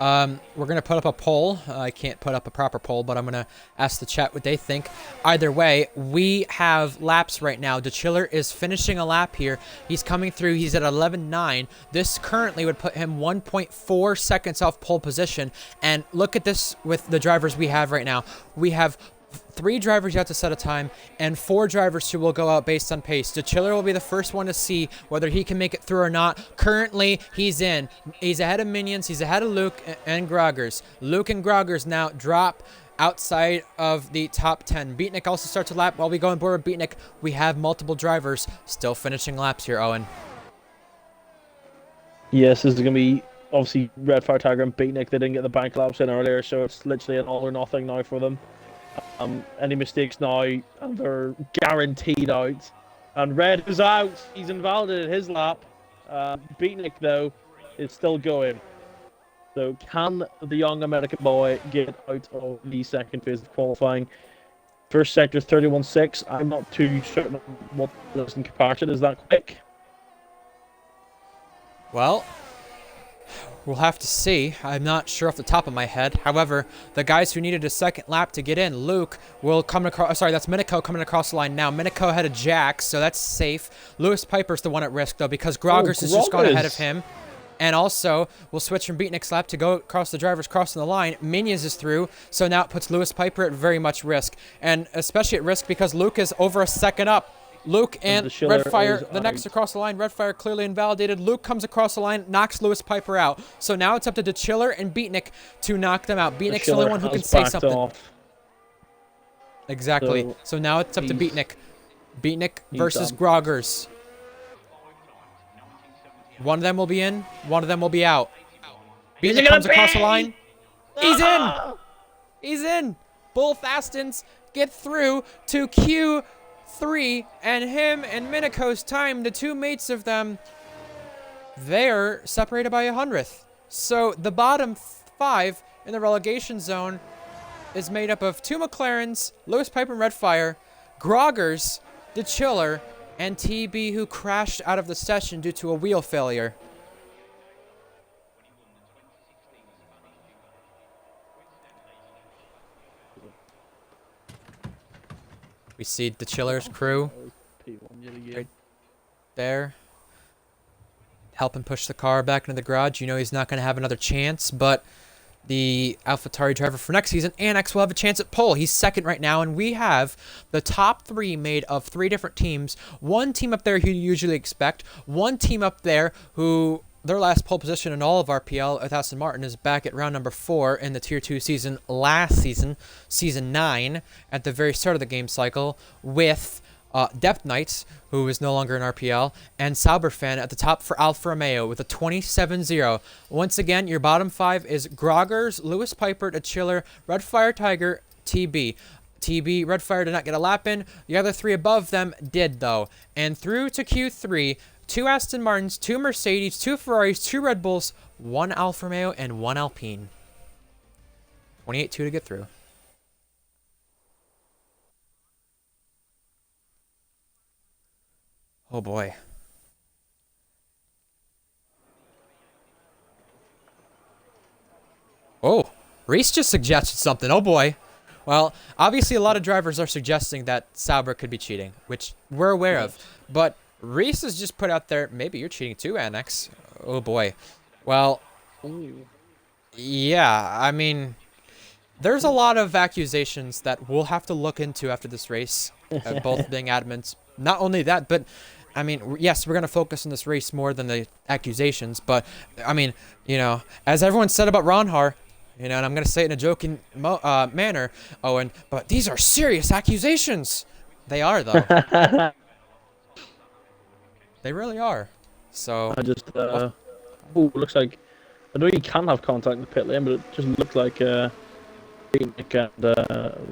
We're going to put up a poll. I can't put up a proper poll, but I'm going to ask the chat what they think. Either way, we have laps right now. De Chiller is finishing a lap here. He's coming through. He's at 11.9. This currently would put him 1.4 seconds off pole position. And look at this with the drivers we have right now. We have 3 drivers yet to set a time, and 4 drivers who will go out based on pace. De Chiller will be the first one to see whether he can make it through or not. Currently, he's in. He's ahead of Minions. He's ahead of Luke and Groggers. Luke and Groggers now drop outside of the top 10. Beatnik also starts a lap. While we go on board with Beatnik, we have multiple drivers still finishing laps here, Owen. Yes, this is going to be obviously Red Fire Tiger and Beatnik. They didn't get the bank laps in earlier, so it's literally an all or nothing now for them. Any mistakes now, and they're guaranteed out. And Red is out. He's invalidated his lap. Beatnik, though, is still going. So can the young American boy get out of the second phase of qualifying? First sector 31.6. I'm not too certain what this in comparison. Is that quick? Well, we'll have to see. I'm not sure off the top of my head. However, the guys who needed a second lap to get in, Luke will come across. Sorry, that's Miniko coming across the line now. Miniko ahead of Jack, so that's safe. Lewis Piper's the one at risk, though, because Groggers has just gone ahead of him. And also, we'll switch from Beatnik's lap to go across the drivers crossing the line. Minions is through, so now it puts Lewis Piper at very much risk. And especially at risk because Luke is over a second up. Luke and Red Fire, the next across the line. Red Fire clearly invalidated. Luke comes across the line, knocks Lewis Piper out. So now it's up to De Chiller and Beatnik to knock them out. Beatnik's the only one who can say something. Off. Exactly. So now it's up to Beatnik. Beatnik versus Groggers. One of them will be in. One of them will be out. Is Beaton it comes gonna across the be? line. He's in. Ah! He's in. Both Astons get through to Q3, and him and Minico's time, the two mates of them, they're separated by 100th. So the bottom 5 in the relegation zone is made up of 2 McLarens, Lewis Piper and Redfire, Groggers, the Chiller, and TB, who crashed out of the session due to a wheel failure. We see the Chiller's crew right there, helping push the car back into the garage. You know he's not going to have another chance, but the AlphaTauri driver for next season, Annex, will have a chance at pole. He's second right now, and we have the top 3 made of 3 different teams. One team up there who you usually expect, one team up there who their last pole position in all of RPL with Aston Martin is back at round number 4 in the Tier 2 season last season, Season 9, at the very start of the game cycle, with Depth Knights, who is no longer in RPL, and Sauberfan at the top for Alfa Romeo with a 27-0. Once again, your bottom 5 is Groggers, Lewis Piper, the Chiller, Redfire Tiger, TB. Redfire did not get a lap in. The other 3 above them did, though. And through to Q3, 2 Aston Martins, 2 Mercedes, 2 Ferraris, 2 Red Bulls, 1 Alfa Romeo, and 1 Alpine. 28-2 to get through. Oh boy. Oh, Reese just suggested something. Oh boy. Well, obviously a lot of drivers are suggesting that Sauber could be cheating, which we're aware of. But Reese has just put out there, maybe you're cheating too, Annex. Oh boy. Well, yeah, I mean, there's a lot of accusations that we'll have to look into after this race, both being adamant. Not only that, but I mean, yes, we're going to focus on this race more than the accusations, but I mean, you know, as everyone said about Ronhar, you know, and I'm going to say it in a joking manner, Owen, but these are serious accusations. They are, though. They really are. So I just, oh, looks like, I know you can have contact in the pit lane, but it just looked like Nick and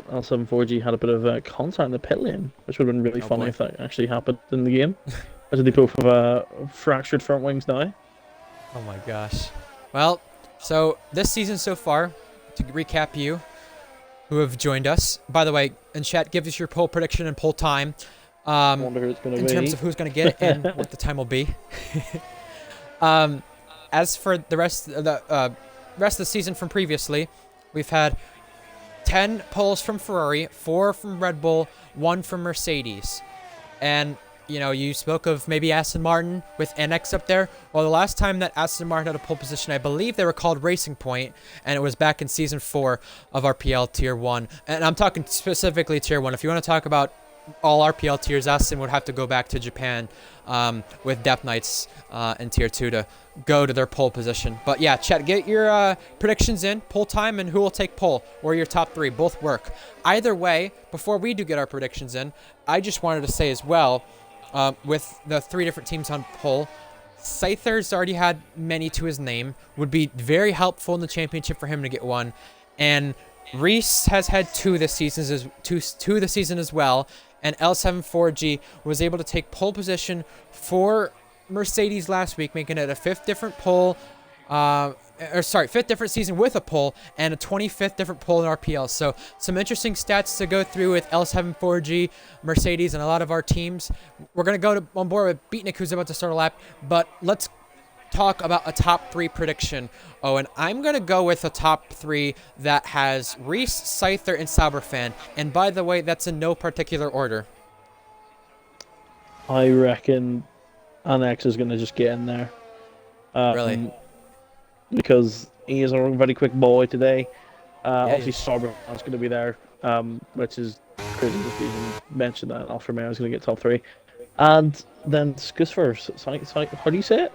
L74G had a bit of contact in the pit lane, which would have been really funny if that actually happened in the game. As they both have fractured front wings now. Oh my gosh. Well, so this season so far, to recap you who have joined us. By the way, in chat, give us your poll prediction and poll time. I wonder who it's going to be. In terms of who's going to get it and what the time will be. As for the rest of the season from previously, we've had 10 polls from Ferrari, 4 from Red Bull, 1 from Mercedes. And, you know, you spoke of maybe Aston Martin with NX up there. Well, the last time that Aston Martin had a pole position, I believe they were called Racing Point, and it was back in Season 4 of RPL Tier 1. And I'm talking specifically Tier 1. If you want to talk about all RPL tiers, Aston would have to go back to Japan with Depth Knights in Tier 2 to go to their pole position. But yeah, chat, get your predictions in, pole time, and who will take pole, or your top 3. Both work. Either way, before we do get our predictions in, I just wanted to say as well, with the 3 different teams on pole, Scyther's already had many to his name, would be very helpful in the championship for him to get one. And Reese has had 2 this season this season as well. And L74G was able to take pole position for Mercedes last week, making it a 5th different pole, 5th different season with a pole, and a 25th different pole in RPL. So some interesting stats to go through with L74G, Mercedes, and a lot of our teams. We're going to go on board with Beatnik, who's about to start a lap, but let's talk about a top 3 prediction. Oh, and I'm going to go with a top 3 that has Reese, Scyther, and Sauberfan. And by the way, that's in no particular order. I reckon Annex is going to just get in there. Really? Because he is a very quick boy today. Obviously, yes. Sauberfan's going to be there, which is crazy to even mention that Alfa Romeo is going to get top 3. And then Skisfer, how do you say it?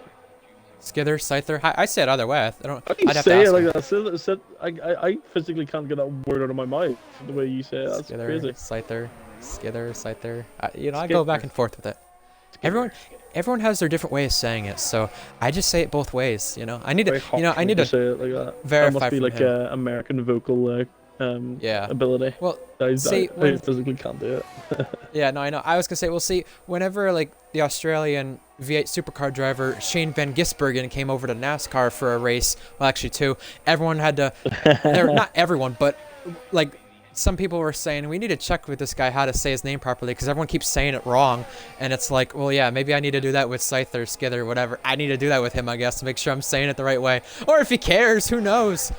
Skither, Scyther. I say it either way. I don't. How do you I'd have say to it ask like that? I physically can't get that word out of my mouth the way you say it. That's Skither, crazy. Scyther, Skither, Scyther. I go Skither. back and forth with it. Everyone has their different way of saying it, so I just say it both ways. I need to, I need to to say it like that. verify That must be from like him. a American vocal Yeah. ability. Well, I see, physically can't do it. yeah, no, I know. I was gonna say, we'll see. Whenever like the Australian V8 supercar driver Shane Van Gisbergen came over to NASCAR for a race, well, actually two, everyone had to. Not everyone, but like some people were saying we need to check with this guy how to say his name properly because everyone keeps saying it wrong, and it's like, well, yeah, maybe I need to do that with Scythe or Skither or whatever. I need to do that with him, I guess, to make sure I'm saying it the right way, or if he cares, who knows?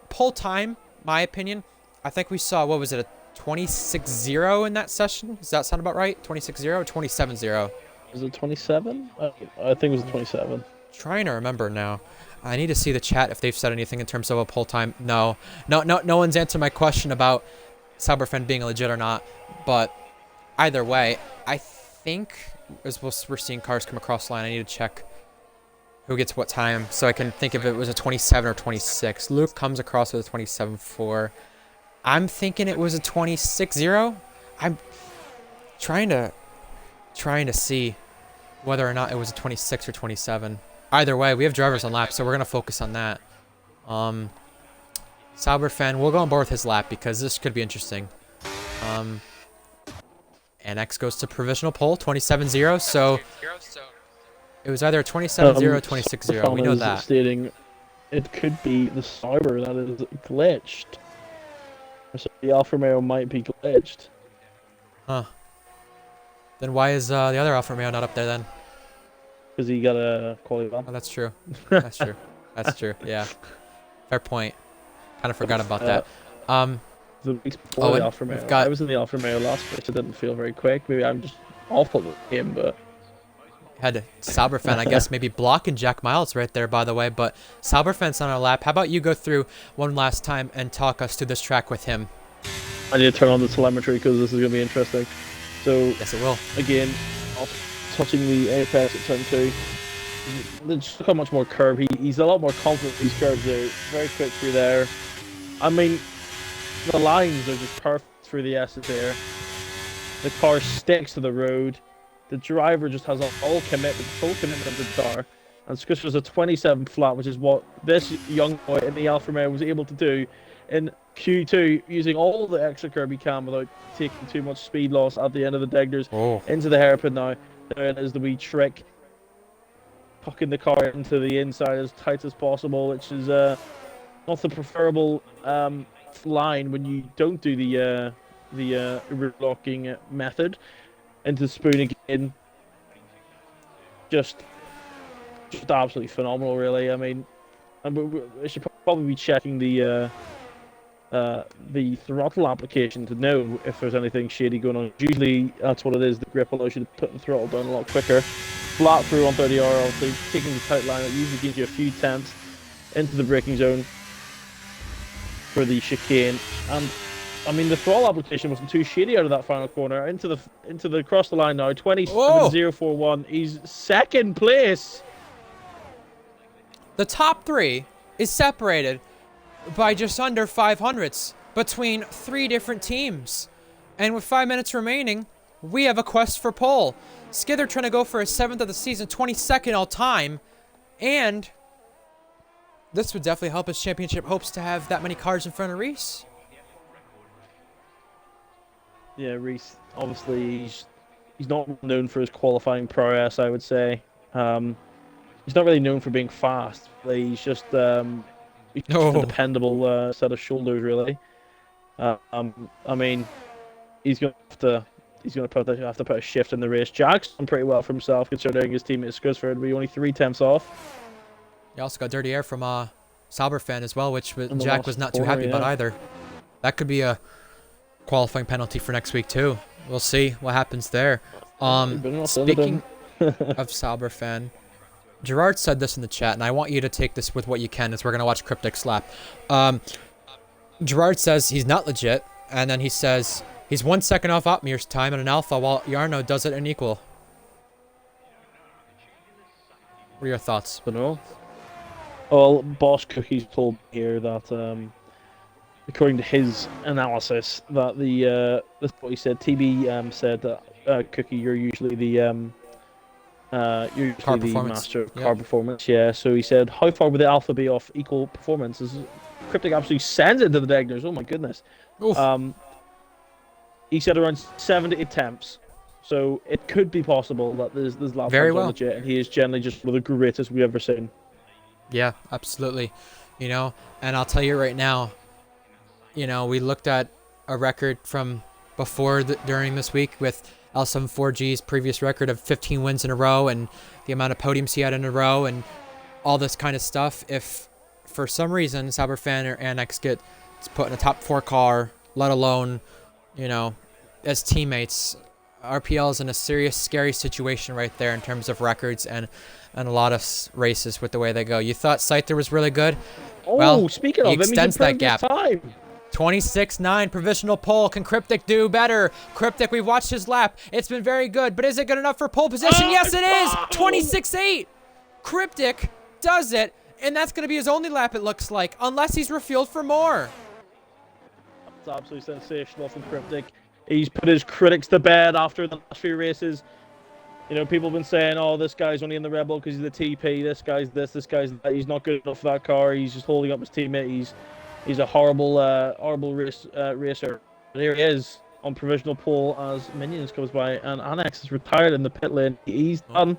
Pole time, my opinion, I think we saw, what was it, a 26-0 in that session? Does that sound about right? 26-0 or 27-0? Was it 27? I think it was 27. Trying to remember now. I need to see the chat if they've said anything in terms of a poll time. No one's answered my question about Cyberfen being legit or not. But either way, I think as we're seeing cars come across the line, I need to check who gets what time so I can think if it was a 27 or 26. Luke comes across with a 27-4. I'm thinking it was a 26-0. I'm trying to see whether or not it was a 26 or 27. Either way, we have drivers on lap, so we're going to focus on that. Sauberfan, we'll go on board with his lap because this could be interesting. NX goes to provisional pole, 27-0, so it was either 27-0 or 26-0. We know that. Stating it could be the Sauber that is glitched. So the Alfa Romeo might be glitched. Huh. Then why is the other Alfa Romeo not up there then? Because he got a quality ban. Oh, that's true. That's true. That's true. Yeah. Fair point. Kind of forgot about that. The weeks before the Alfa Romeo. I was in the Alfa Romeo last race. It didn't feel very quick. Maybe I'm just awful with him, but had Sauberfan, I guess, maybe blocking Jack Miles right there, by the way. But Sauberfan's on our lap. How about you go through one last time and talk us through this track with him? I need to turn on the telemetry because this is going to be interesting. So yes, it will. Again, touching the apex at turn 2. Just got much more curve. He's a lot more confident with these curves there. Very quick through there. I mean, the lines are just perfect through the S there. The car sticks to the road. The driver just has full commitment to the car. And Scus was a 27 flat, which is what this young boy in the Alfa Romeo was able to do in Q2, using all the extra curb he can without taking too much speed loss at the end of the diggers. Into the hairpin now. There it is, the wee trick. Tucking the car into the inside as tight as possible, which is not the preferable line when you don't do the locking method. Into spoon again. Just absolutely phenomenal, really. I mean, I should probably be checking the throttle application to know if there's anything shady going on. Usually that's what it is. The grip allows you to put the throttle down a lot quicker. Flat through 130R, obviously taking the tight line. It usually gives you a few tenths into the braking zone for the chicane. And I mean, the throttle application wasn't too shady out of that final corner. Into the across the line now. 27.041. He's second place. The top 3 is separated by just under 500ths between 3 different teams. And with 5 minutes remaining, we have a quest for pole. Skither trying to go for his 7th of the season, 22nd all time. And this would definitely help his championship hopes to have that many cars in front of Reese. Yeah, Reese, obviously, he's not known for his qualifying prowess, I would say. He's not really known for being fast. He's just a dependable set of shoulders, really. I mean, he's going to have to put a shift in the race. Jack's done pretty well for himself, considering his teammate Scusford would be only 3 tenths off. You also got dirty air from Sauberfan as well, which Jack was not too happy about either. That could be a qualifying penalty for next week too. We'll see what happens there. Speaking of Sauberfan, Gerard said this in the chat, and I want you to take this with what you can as we're going to watch Cryptic's lap. Gerard says he's not legit, and then he says he's 1 second off Otmir's time in an Alpha while Jarno does it in equal. What are your thoughts? Well, Boss Cookie's told me here that, according to his analysis, that that's what he said. TB said that Cookie, you're usually the Usually Car the performance. master of Yeah. car performance. Yeah. So he said, how far would the Alpha be off equal performance? Cryptic absolutely sends it to the Degners. Oh my goodness. Oof. He said around 70 attempts. So it could be possible that there's lap Very times well. on legit, and he is generally just one of the greatest we've ever seen. Yeah, absolutely. You know, and I'll tell you right now, you know, we looked at a record from before during this week with L74G's previous record of 15 wins in a row and the amount of podiums he had in a row and all this kind of stuff. If for some reason Cyberfan or Annex gets put in a top 4 car, let alone, you know, as teammates, RPL is in a serious, scary situation right there in terms of records and a lot of races with the way they go. You thought Scyther was really good? Oh, Well, speaking he of him, extends that gap. Time. 26.9 provisional pole. Can Cryptic do better? Cryptic, we've watched his lap. It's been very good, but is it good enough for pole position? Oh, Yes, it is. wow. 26.8. Cryptic does it, and that's going to be his only lap, it looks like, unless he's refueled for more. It's absolutely sensational from Cryptic. He's put his critics to bed after the last few races. You know, people have been saying, oh, this guy's only in the Red Bull because he's the TP. This guy's this guy's that. He's not good enough for that car. He's just holding up his teammate. He's a horrible racer. But here he is on provisional pole as Minions comes by, and Annex is retired in the pit lane. He's done.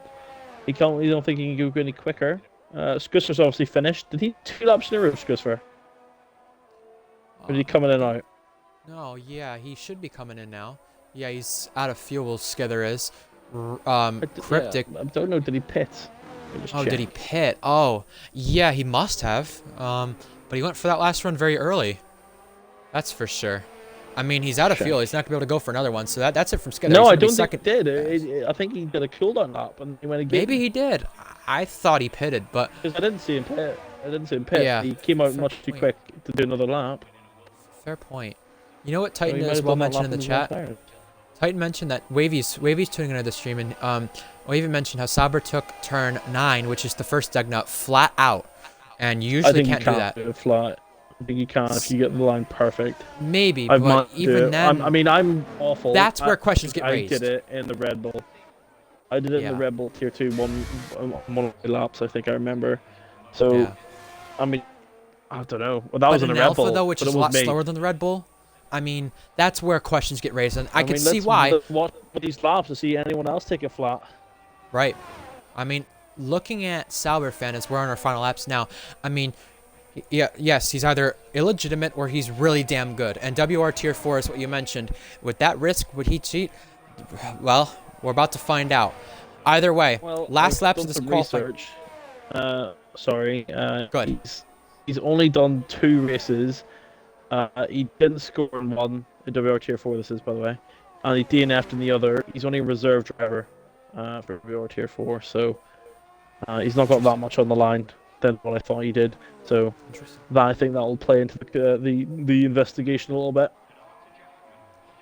He don't think he can go any quicker. Scusser's obviously finished. Did he 2 laps in a row, Scusser? Or did he come in and out? No, yeah, he should be coming in now. Yeah, he's out of fuel, Skither is. Cryptic. Yeah, I don't know. Did he pit? Oh, did he pit? Oh, yeah, he must have. But he went for that last run very early. That's for sure. I mean, he's out of fuel. He's not gonna be able to go for another one. So that's it from Skither. No, I don't think he did. I think he did a cooldown lap and he went again. Maybe he did. I thought he pitted, but because I didn't see him pit. Yeah, He came out much too quick to do another lap. fair point. You know what Titan So he as might well have done that mentioned in the lap chat? his last Titan mentioned that Wavy's tuning into the stream, and we even mentioned how Saber took turn 9, which is the first Degnut, flat out, and you usually can't do that. Do it flat. I think you can if you get the line perfect. Maybe, I've but managed to do even it. then, I'm awful. that's where questions get I raised. did it in the Red Bull. I did it in the Red Bull Tier 2 one of the laps, I think I remember. So, Yeah. I mean, I don't know. Well, that But was in in the Red Alpha Bull, though, which but is it a was lot me. slower than the Red Bull, I mean, that's where questions get raised, and I can mean, see let's why. watch these laps to see anyone else take a flat. Right. I mean, looking at Sauberfan as we're on our final laps now, I mean, yeah, yes, he's either illegitimate or he's really damn good. And WR Tier 4 is what you mentioned. With that risk, would he cheat? Well, we're about to find out. Either way, Well, last I've laps done of this some qualifying. research. Good. He's only done 2 races. He didn't score in one in WR Tier 4. This is, by the way, and he DNF'd in the other. He's only a reserve driver for WR Tier 4, so he's not got that much on the line than what I thought he did. So I think that will play into the investigation a little bit.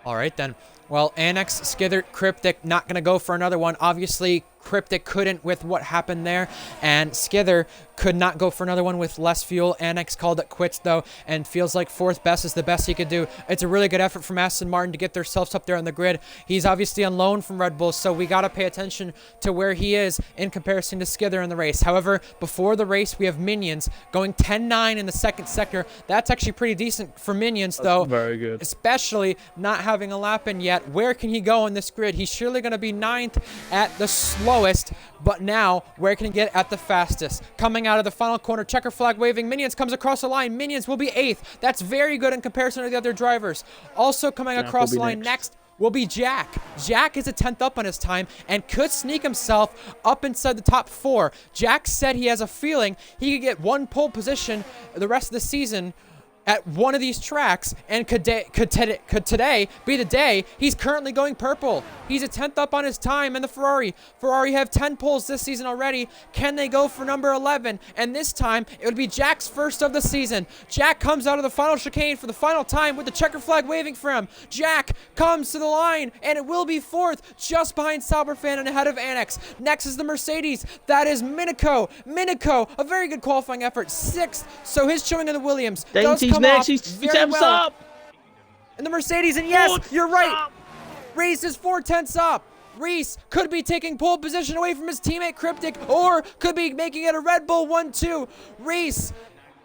All right, then. Well, Annex, Skither, Cryptic, not going to go for another one. Obviously, Cryptic couldn't with what happened there, and Skither could not go for another one with less fuel. Annex called it quits, though, and feels like 4th best is the best he could do. It's a really good effort from Aston Martin to get themselves up there on the grid. He's obviously on loan from Red Bull, so we got to pay attention to where he is in comparison to Skither in the race. However, before the race, we have Minions going 10-9 in the second sector. That's actually pretty decent for Minions, though. Very good. Especially not having a lap in yet. Where can he go in this grid? He's surely going to be 9th at the slowest, but now where can he get at the fastest? Coming out of the final corner, checker flag waving, Minions comes across the line. Minions will be 8th. That's very good in comparison to the other drivers. Also coming across the line next will be Jack. Jack is a 10th up on his time and could sneak himself up inside the top 4. Jack said he has a feeling he could get 1 pole position the rest of the season at one of these tracks, and could today be the day. He's currently going purple. He's a 10th up on his time, and the Ferrari have 10 poles this season already. Can they go for number 11? And this time, it would be Jack's first of the season. Jack comes out of the final chicane for the final time with the checker flag waving for him. Jack comes to the line, and it will be 4th, just behind Sauberfan and ahead of Annex. Next is the Mercedes. That is Minico. Minico, a very good qualifying effort, 6th. So his showing in the Williams does come next. off He's very 10 well. up. And the Mercedes, and yes, you're right. Raised his 4 tenths up. Reese could be taking pole position away from his teammate Cryptic, or could be making it a Red Bull 1-2. Reese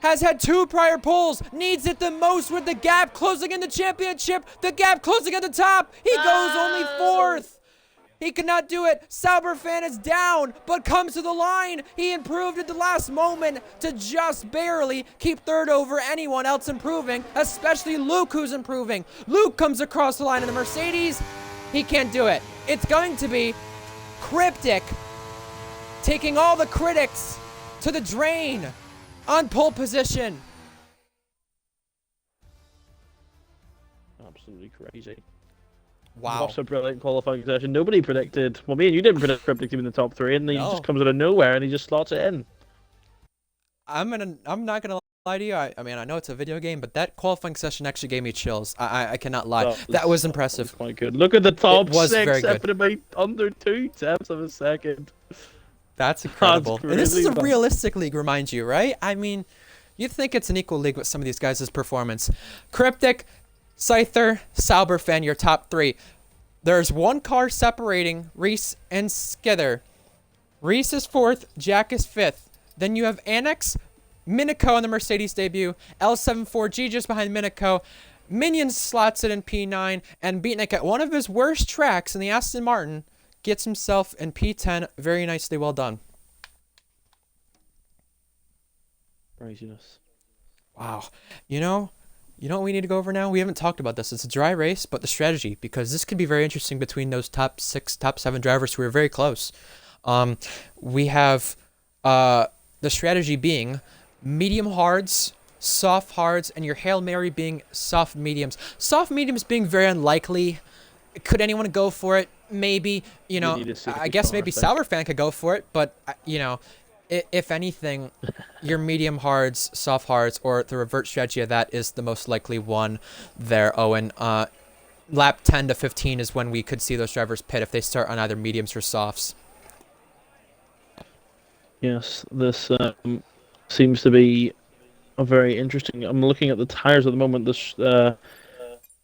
has had 2 prior poles, needs it the most with the gap closing in the championship, the gap closing at the top. He goes only 4th. He cannot do it. Sauberfan is down, but comes to the line. He improved at the last moment to just barely keep 3rd over anyone else improving, especially Luke, who's improving. Luke comes across the line in the Mercedes. He can't do it. It's going to be Cryptic taking all the critics to the drain on pole position. Absolutely crazy. Wow. Also brilliant qualifying session. Nobody predicted. Well, me and you didn't predict Cryptic to be in the top 3, and then he just comes out of nowhere and he just slots it in. I'm not gonna lie to you. I mean, I know it's a video game, but that qualifying session actually gave me chills. I cannot lie. That was impressive. That was quite good. Look at the top 6 very good. by under 2 tenths of a second. That's incredible. That's And this is a crazy. realistic league, remind you, right? I mean, you'd think it's an equal league with some of these guys' performance. Cryptic, Scyther, Sauberfan, your top 3. There's 1 car separating Reese and Skither. Reese is 4th, Jack is 5th. Then you have Annex, Minico in the Mercedes debut, L74G just behind Minico. Minion slots it in P9, and Beatnik at one of his worst tracks in the Aston Martin gets himself in P10. Very nicely well done. Craziness. Wow. You know what we need to go over now? We haven't talked about this. It's a dry race, but the strategy, because this could be very interesting between those top 6, top 7 drivers who are very close. We have the strategy being medium hards, soft hards, and your Hail Mary being soft mediums. Soft mediums being very unlikely. Could anyone go for it? Maybe. I guess maybe Sauberfan could go for it, but, if anything, your medium hards, soft hards, or the revert strategy of that is the most likely one there, Owen. Lap 10 to 15 is when we could see those drivers pit if they start on either mediums or softs. Yes, this seems to be a very interesting. I'm looking at the tires at the moment. This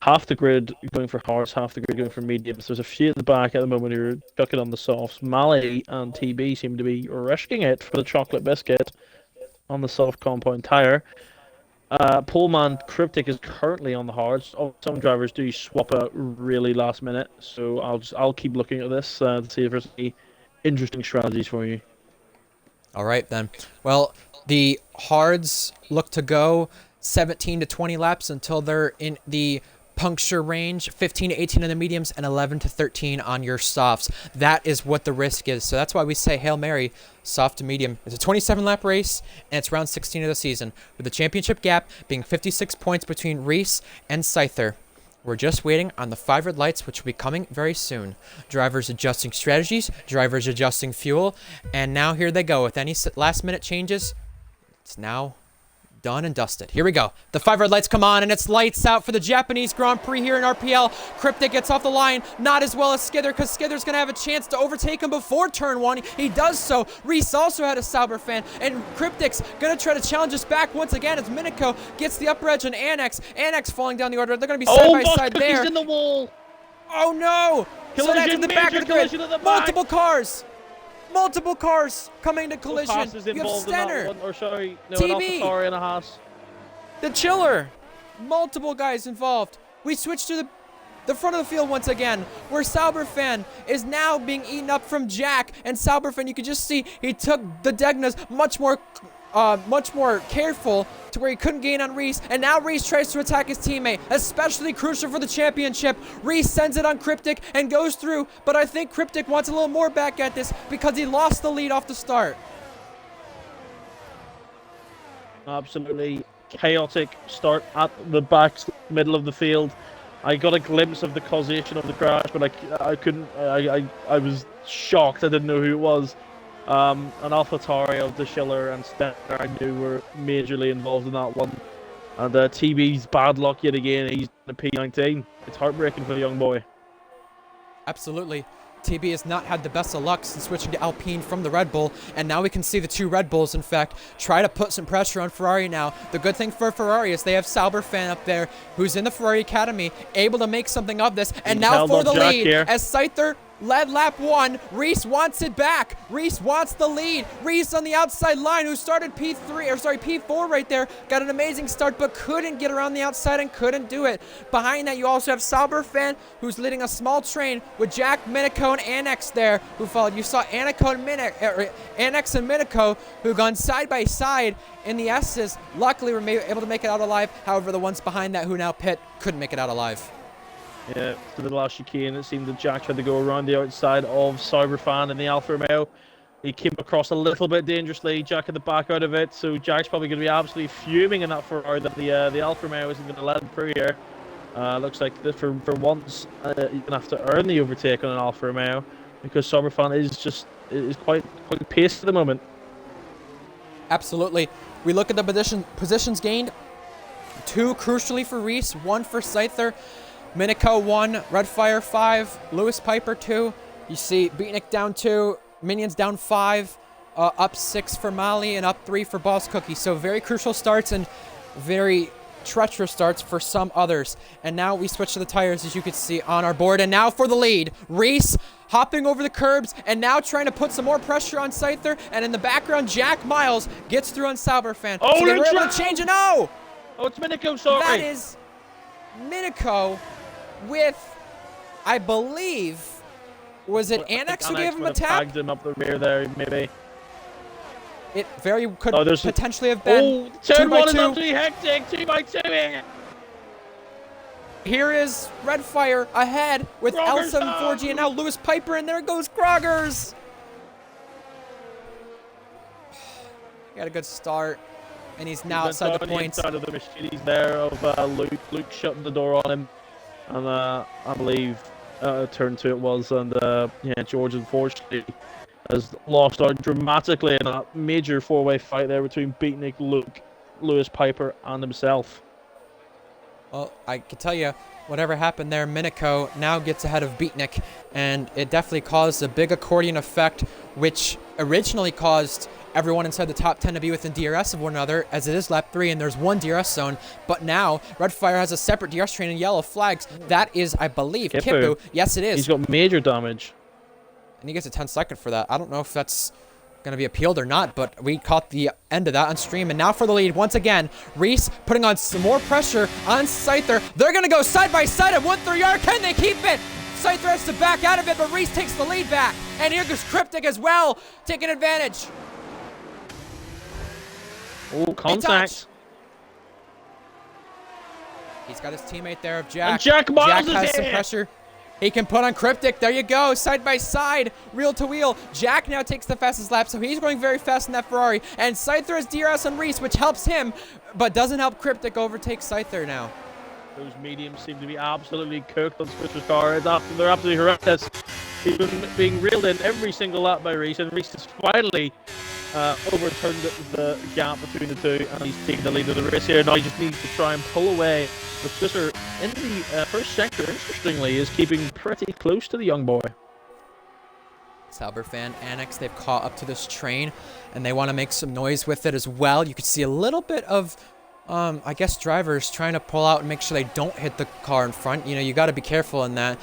half the grid going for hards, half the grid going for mediums. There's a few at the back at the moment who are ducking on the softs. Mally and TB seem to be risking it for the chocolate biscuit on the soft compound tire. Poleman Cryptic is currently on the hards. Oh, some drivers do swap out really last minute, so I'll keep looking at this to see if there's any interesting strategies for you. All right, then. Well, the hards look to go 17 to 20 laps until they're in the puncture range, 15 to 18 on the mediums, and 11 to 13 on your softs. That is what the risk is. So that's why we say Hail Mary, soft to medium. It's a 27-lap race, and it's round 16 of the season, with the championship gap being 56 points between Reese and Scyther. We're just waiting on the 5 red lights, which will be coming very soon. Drivers adjusting strategies, drivers adjusting fuel, and now here they go. With any last-minute changes, it's now done and dusted. Here we go. The 5 red lights come on, and it's lights out for the Japanese Grand Prix here in RPL. Cryptic gets off the line, not as well as Skither, because Skither's going to have a chance to overtake him before turn 1. He does so. Reese also had a Sauberfan, and Cryptic's going to try to challenge us back once again as Minico gets the upper edge on Annex. Annex falling down the order. They're going to be side by side there. He's in the wall. Oh no! Collision, so that's in the back of the grid. at the back. Multiple cars coming to collision. You have Stenner, TB, TB, and a Haas. the Chiller. Multiple guys involved. We switch to the front of the field once again, where Sauberfan is now being eaten up from Jack. And Sauberfan, you can just see he took the Degnas much more careful to where he couldn't gain on Reese, and now Reese tries to attack his teammate, especially crucial for the championship. Reese sends it on Cryptic and goes through, but I think Cryptic wants a little more back at this because he lost the lead off the start. Absolutely chaotic start at the back middle of the field. I got a glimpse of the causation of the crash, but I couldn't. I was shocked. I didn't know who it was. And AlphaTauri of the Schiller and Stenner I knew were majorly involved in that one. And TB's bad luck yet again. He's in a P19. It's heartbreaking for the young boy. Absolutely. TB has not had the best of luck since switching to Alpine from the Red Bull, and now we can see the 2 Red Bulls, in fact, try to put some pressure on Ferrari now. The good thing for Ferrari is they have Sauberfan up there, who's in the Ferrari Academy, able to make something of this, and now for the lead, as Scyther led lap 1. Reese wants it back. Reese wants the lead. Reese on the outside line, who started P4 right there, got an amazing start, but couldn't get around the outside and couldn't do it. Behind that, you also have Sauberfan, who's leading a small train with Jack, Minico, and Annex there, who followed. You saw Annex and Minico, who gone side by side in the S's. Luckily, were able to make it out alive. However, the ones behind that who now pit couldn't make it out alive. Yeah, to the last chicane, it seemed that Jack had to go around the outside of Cyberfan in the Alfa Romeo. He came across a little bit dangerously. Jack had to back out of it, so Jack's probably going to be absolutely fuming in that Ferrari that the Alfa Romeo isn't going to let him through here. Looks like for once, you're going to have to earn the overtake on an Alfa Romeo, because Cyberfan is quite paced at the moment. Absolutely. We look at the positions gained. 2 crucially for Reese, 1 for Scyther. Minico 1, Redfire 5, Lewis Piper 2. You see Beatnik down 2, Minions down 5, up 6 for Mali, and up 3 for Boss Cookie. So very crucial starts and very treacherous starts for some others. And now we switch to the tires, as you can see on our board. And now for the lead, Reese hopping over the curbs and now trying to put some more pressure on Scyther. And in the background, Jack Miles gets through on Sauberfan. Oh, so they were able to change it. No! Oh, it's Minico, sorry. That is Minico with, I believe, was it Annex who gave him a tap? Tagged him up the rear there, maybe. It very could potentially have Oh, been turn 1 is 2x2. absolutely hectic. 2x2 here. Here is Redfire ahead with Groggers L74G and now Lewis Piper, and there goes Groggers. Got a good start, and he's now outside the points. Inside of the Mercedes there of Luke shutting the door on him, and I believe turn 2 it was, and yeah, George unfortunately has lost out dramatically in a major 4-way fight there between Beatnik, Luke, Lewis Piper, and himself. Well, I can tell you, whatever happened there, Minico now gets ahead of Beatnik, and it definitely caused a big accordion effect, which originally caused everyone inside the top 10 to be within DRS of one another, as it is lap 3 and there's 1 DRS zone. But now, Redfire has a separate DRS train and yellow flags. That is, I believe, Kipu. Yes, it is. He's got major damage. And he gets a 10-second for that. I don't know if that's going to be appealed or not, but we caught the end of that on stream. And now for the lead, once again, Reese putting on some more pressure on Scyther. They're going to go side by side at 1-3 yard. Can they keep it? Scyther has to back out of it, but Reese takes the lead back. And here goes Cryptic as well, taking advantage. Oh, contact. He's got his teammate there of Jack. And Jack Miles is has some here. pressure. He can put on Cryptic. There you go. Side by side. Wheel to wheel. Jack now takes the fastest lap, so he's going very fast in that Ferrari. And Scyther has DRS on Reese, which helps him, but doesn't help Cryptic overtake Scyther now. Those mediums seem to be absolutely cooked on Switcher's car. They're absolutely horrendous. He's been being reeled in every single lap by Reese, and Reese has finally overturned the gap between the two, and he's taking the lead of the race here. Now he just needs to try and pull away. But Switzer in the first sector, interestingly, is keeping pretty close to the young boy. Sauberfan, Annex, they've caught up to this train, and they want to make some noise with it as well. You can see a little bit of, I guess, drivers trying to pull out and make sure they don't hit the car in front. You know, you got to be careful in that,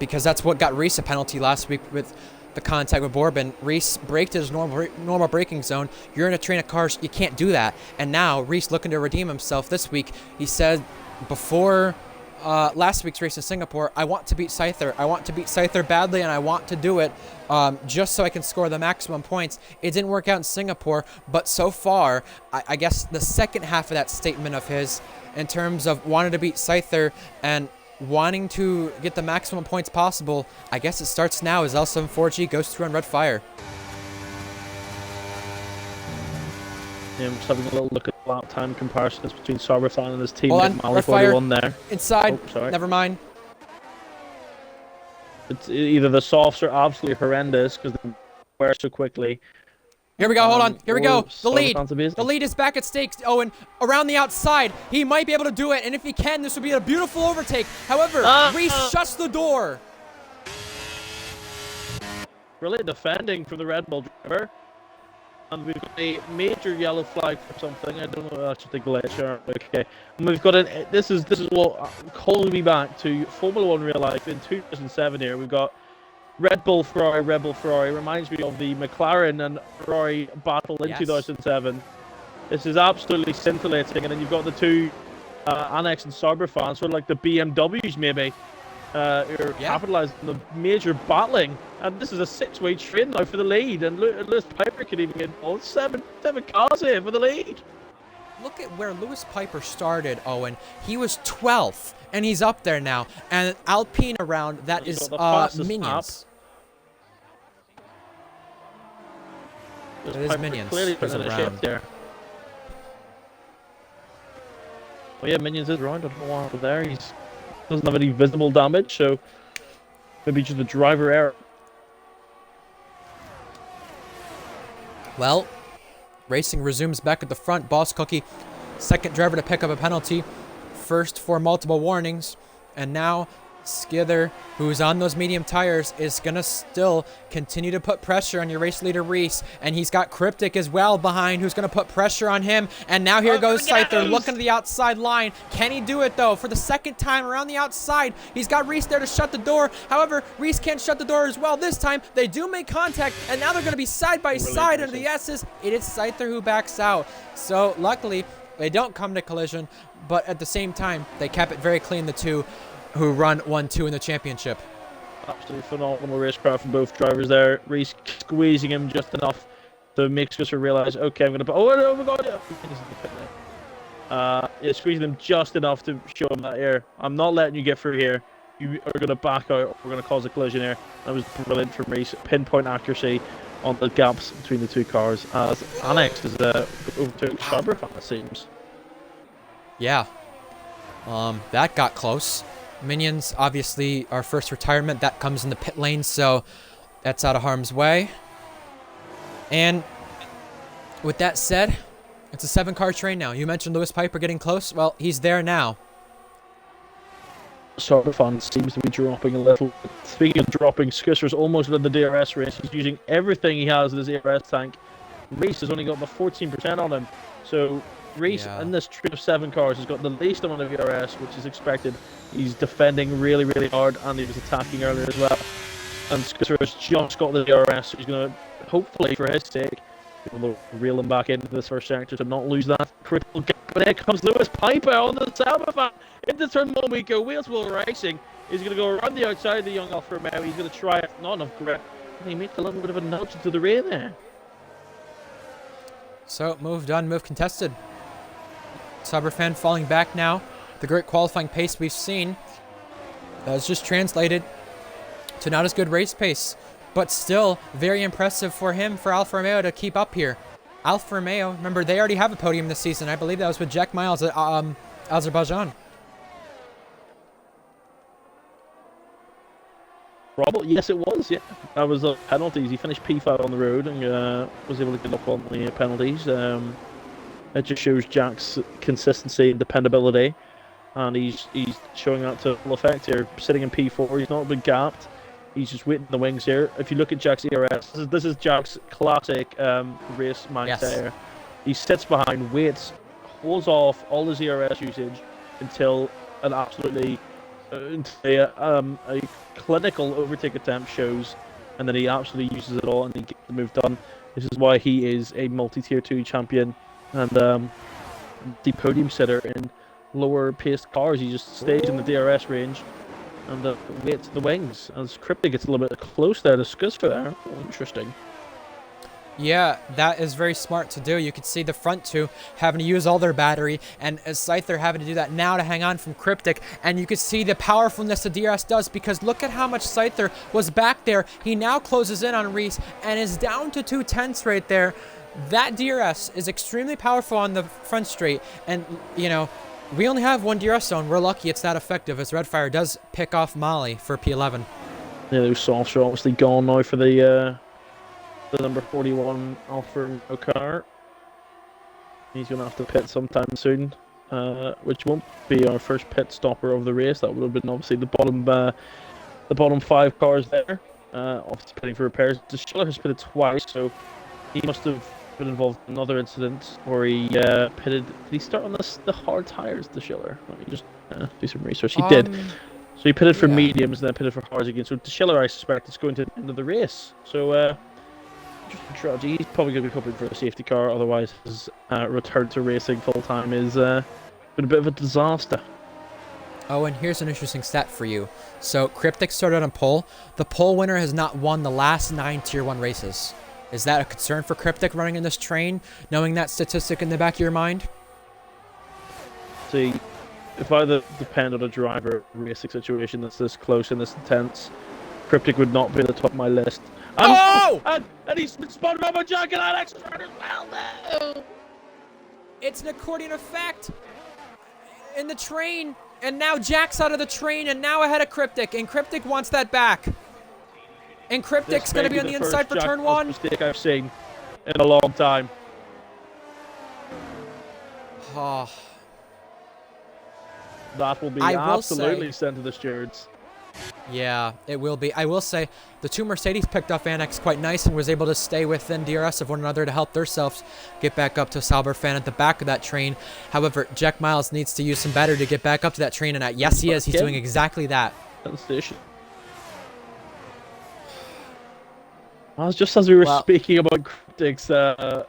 because that's what got Reese a penalty last week with the contact with Bourbon. Reese braked his normal braking zone. You're in a train of cars, you can't do that. And now Reese looking to redeem himself this week. He said before last week's race in Singapore, I want to beat Scyther. I want to beat Scyther badly, and I want to do it just so I can score the maximum points. It didn't work out in Singapore, but so far, I guess the second half of that statement of his, in terms of wanting to beat Scyther and wanting to get the maximum points possible, I guess it starts now as L74G goes through on red fire. Yeah, I'm just having a little look at lap time comparisons between Cyberfan and his Hold teammate on, Mali 41 there. Inside. Oh, sorry. Never mind. It's either the softs are absolutely horrendous because they wear so quickly. Here we go, hold on. Here we go. The lead. Cyberfan's amazing. The lead is back at stakes. Oh, and around the outside, he might be able to do it. And if he can, this would be a beautiful overtake. However, Reese shuts the door. Brilliant defending from the Red Bull driver. And we've got a major yellow flag for something. I don't know. That's just a glitch. Okay. And we've got an. This is what calling me back to Formula One real life in 2007. Here we've got Red Bull Ferrari, Red Bull Ferrari reminds me of the McLaren and Ferrari battle in 2007. This is absolutely scintillating, and then you've got the two Annex and Sauber fans, sort of like the BMWs maybe, who are capitalising on the major battling. And this is a 6-way train now for the lead, and Lewis Piper could even get involved. Seven cars here for the lead. Look at where Lewis Piper started, Owen. He was 12th, and he's up there now. And Alpine around, that is Minions. It is Minions. Clearly who's in a around. shift there. Well, yeah, Minions is around. I don't know what happened there. He doesn't have any visible damage, so maybe just a driver error. Well, racing resumes back at the front. Boss Cookie, second driver to pick up a penalty. First for multiple warnings. And now Skither, who's on those medium tires, is going to still continue to put pressure on your race leader Reese. And he's got Cryptic as well behind, who's going to put pressure on him. And now here goes Scyther looking to the outside line. Can he do it, though? For the second time around the outside, he's got Reese there to shut the door. However, Reese can't shut the door as well this time. They do make contact, and now they're going to be side by side under the S's. It is Scyther who backs out. So, luckily, they don't come to collision, but at the same time, they kept it very clean, the two who run 1-2 in the championship. Absolutely phenomenal racecraft from both drivers there. Reese squeezing him just enough to make Scuster realize, okay, I'm going to... Oh my god! Yeah, squeezing him just enough to show him that here. I'm not letting you get through here. You are going to back out, or we're going to cause a collision here. That was brilliant from Reese. Pinpoint accuracy on the gaps between the two cars. As Annex is overtook Sauber, it seems. Yeah. That got close. Minions, obviously, our first retirement. That comes in the pit lane, so that's out of harm's way. And with that said, it's a 7-car train now. You mentioned Lewis Piper getting close. Well, he's there now. Sauber fun seems to be dropping a little. Speaking of dropping, Skusser's almost led the DRS race. He's using everything he has in his DRS tank. Reese has only got the 14% on him. So Reese in this train of 7 cars has got the least amount of DRS, which is expected. He's defending really, really hard, and he was attacking earlier as well. And Skusser has just got the DRS, so he's going to, hopefully for his sake, be able to reel him back into this first sector to not lose that critical gap. But here comes Lewis Piper on the Sauber fan. Into turn 1 we go. Wheels Will Racing. He's going to go around the outside of the young Alfa Romeo. He's going to try it. Not enough grip. And he makes a little bit of a nudge to the rear there. So, move done, move contested. Sauber fan falling back now. The great qualifying pace we've seen is just translated to not as good race pace, but still very impressive for him, for Alfa Romeo to keep up here. Alfa Romeo, remember, they already have a podium this season. I believe that was with Jack Miles at Azerbaijan. Probably, yes, it was. Yeah, that was the penalties. He finished P5 on the road and was able to get up on the penalties. It just shows Jack's consistency and dependability, and he's showing that to full effect here. Sitting in P4, he's not been gapped. He's just waiting in the wings here. If you look at Jack's ERS, this is Jack's classic race mindset here. He sits behind, waits, holds off all his ERS usage until an absolutely a clinical overtake attempt shows, and then he absolutely uses it all and he gets the move done. This is why he is a multi-tier 2 champion and the podium sitter in lower paced cars. He just stays in the DRS range and waits the wings. As Cryptic gets a little bit close there to Scuzfer there. Oh, interesting. Yeah, that is very smart to do. You could see the front two having to use all their battery, and Scyther having to do that now to hang on from Cryptic. And you could see the powerfulness the DRS does, because look at how much Scyther was back there. He now closes in on Reese and is down to 2/10 right there. That DRS is extremely powerful on the front straight, and you know, we only have one DRS zone. We're lucky it's that effective, as Redfire does pick off Molly for P11. Yeah, those softs are obviously gone now for the number 41 Alfa Romeo car. He's going to have to pit sometime soon, which won't be our first pit stopper of the race. That would have been obviously the bottom 5 cars there. Obviously pitting for repairs. The Schiller has pitted twice, so he must have been involved in another incident where he pitted. Did he start on the hard tires, the Schiller? Let me just do some research. He did. So he pitted for Yeah. mediums and then pitted for hards again. So Schiller, I suspect, is going to the end of the race. So interesting strategy. He's probably going to be hoping for a safety car. Otherwise, his return to racing full time is been a bit of a disaster. Oh, and here's an interesting stat for you. So Cryptic started on pole. The pole winner has not won the last 9 Tier 1 races. Is that a concern for Cryptic running in this train, knowing that statistic in the back of your mind? See, if I depend on a driver racing situation that's this close and this intense, Cryptic would not be at the top of my list. And he's been spotted by Jack and Alex as well. No! It's an accordion effect in the train. And now Jack's out of the train and now ahead of Cryptic. And Cryptic wants that back. And Cryptic's going to be on the inside for turn 1. Mistake I've seen in a long time. Oh. That will be absolutely sent to the stewards. Yeah, it will be. I will say the 2 Mercedes picked off Annex quite nice and was able to stay within DRS of one another to help themselves get back up to Sauber fan at the back of that train. However, Jack Miles needs to use some battery to get back up to that train, and yes, he is. He's doing exactly that. That's the issue. Well, just as we were speaking about Cryptic's lack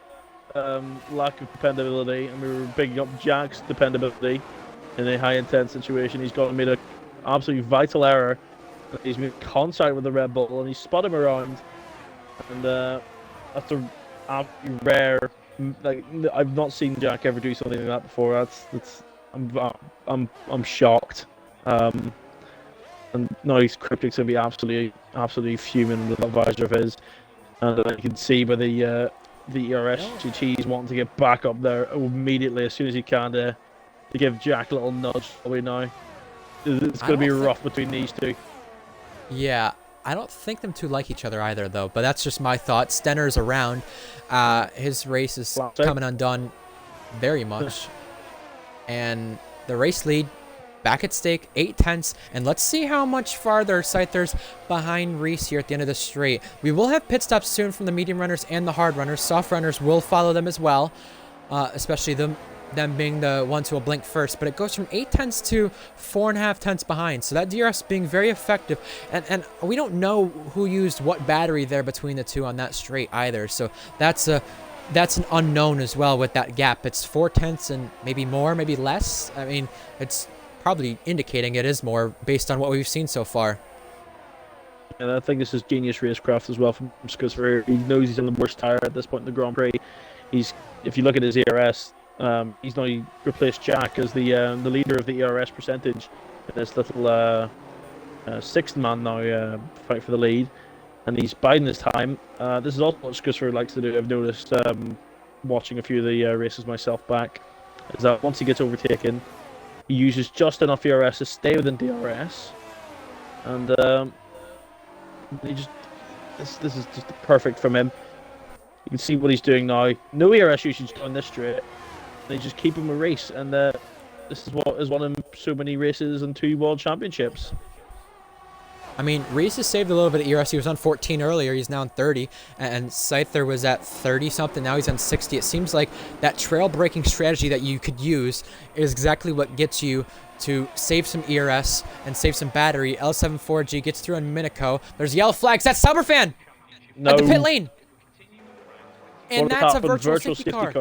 of dependability, and we were picking up Jack's dependability in a high-intense situation, he's gone and made an absolutely vital error. He's made contact with the Red Bull, and he spun him around. And that's a absolutely rare. Like, I've not seen Jack ever do something like that before. I'm shocked. And now he's Cryptic's gonna be absolutely fuming with that visor of his. And you can see by the ERS he's wanting to get back up there immediately as soon as he can to give Jack a little nudge. Probably now. It's going to be rough between these two. Yeah, I don't think them two like each other either, though. But that's just my thought. Stenner's around. His race is coming undone very much. And the race lead back at stake, 8/10. And let's see how much farther Scyther's behind Reese here at the end of the straight. We will have pit stops soon from the medium runners and the hard runners. Soft runners will follow them as well, especially them being the ones who will blink first. But it goes from 8/10 to 4.5 behind. So that DRS being very effective. And we don't know who used what battery there between the two on that straight either. So that's an unknown as well with that gap. It's 4/10 and maybe more, maybe less. I mean, it's probably indicating it is more based on what we've seen so far. And I think this is genius racecraft as well from Scuzfer. He knows he's on the worst tire at this point in the Grand Prix. If you look at his ERS, he's now replaced Jack as the leader of the ERS percentage in this little 6th man now fight for the lead, and he's biding his time. This is also what Scuzfer likes to do. I've noticed watching a few of the races myself back, is that once he gets overtaken, he uses just enough ERS to stay within DRS, and this is just perfect from him. You can see what he's doing now. No ERS usage on this straight. They just keep him a race, and this is what has won him so many races and 2 world championships. I mean, Reese has saved a little bit of ERS. He was on 14 earlier. He's now on 30. And Scyther was at 30-something. Now he's on 60. It seems like that trail-breaking strategy that you could use is exactly what gets you to save some ERS and save some battery. L74G gets through on Minico. There's yellow flags. That's Sauberfan at the pit lane. And that's a virtual safety car.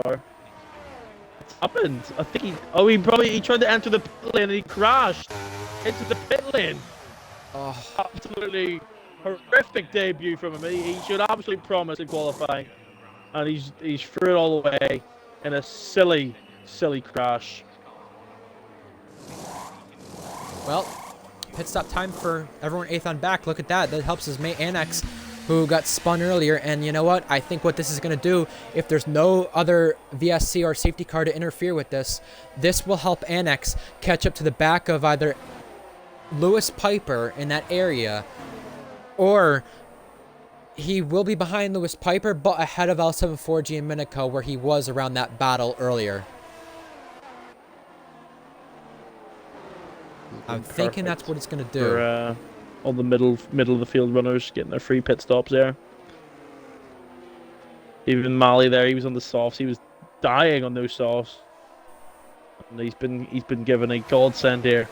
What's happened? I think he tried to enter the pit lane and he crashed into the pit lane. Oh. Absolutely horrific debut from him. He showed absolute promise in qualifying, and he's threw it all away in a silly crash. Well, pit stop time for everyone 8th on back. Look at that. That helps his mate Annex, who got spun earlier. And you know what? I think what this is going to do, if there's no other VSC or safety car to interfere with this will help Annex catch up to the back of either Lewis Piper in that area, or he will be behind Lewis Piper but ahead of L74G and Minico, where he was around that battle earlier. I'm thinking that's what it's going to do. For all the middle of the field runners getting their free pit stops there. Even Mali there, he was on the softs. He was dying on those softs, and he's been given a godsend here.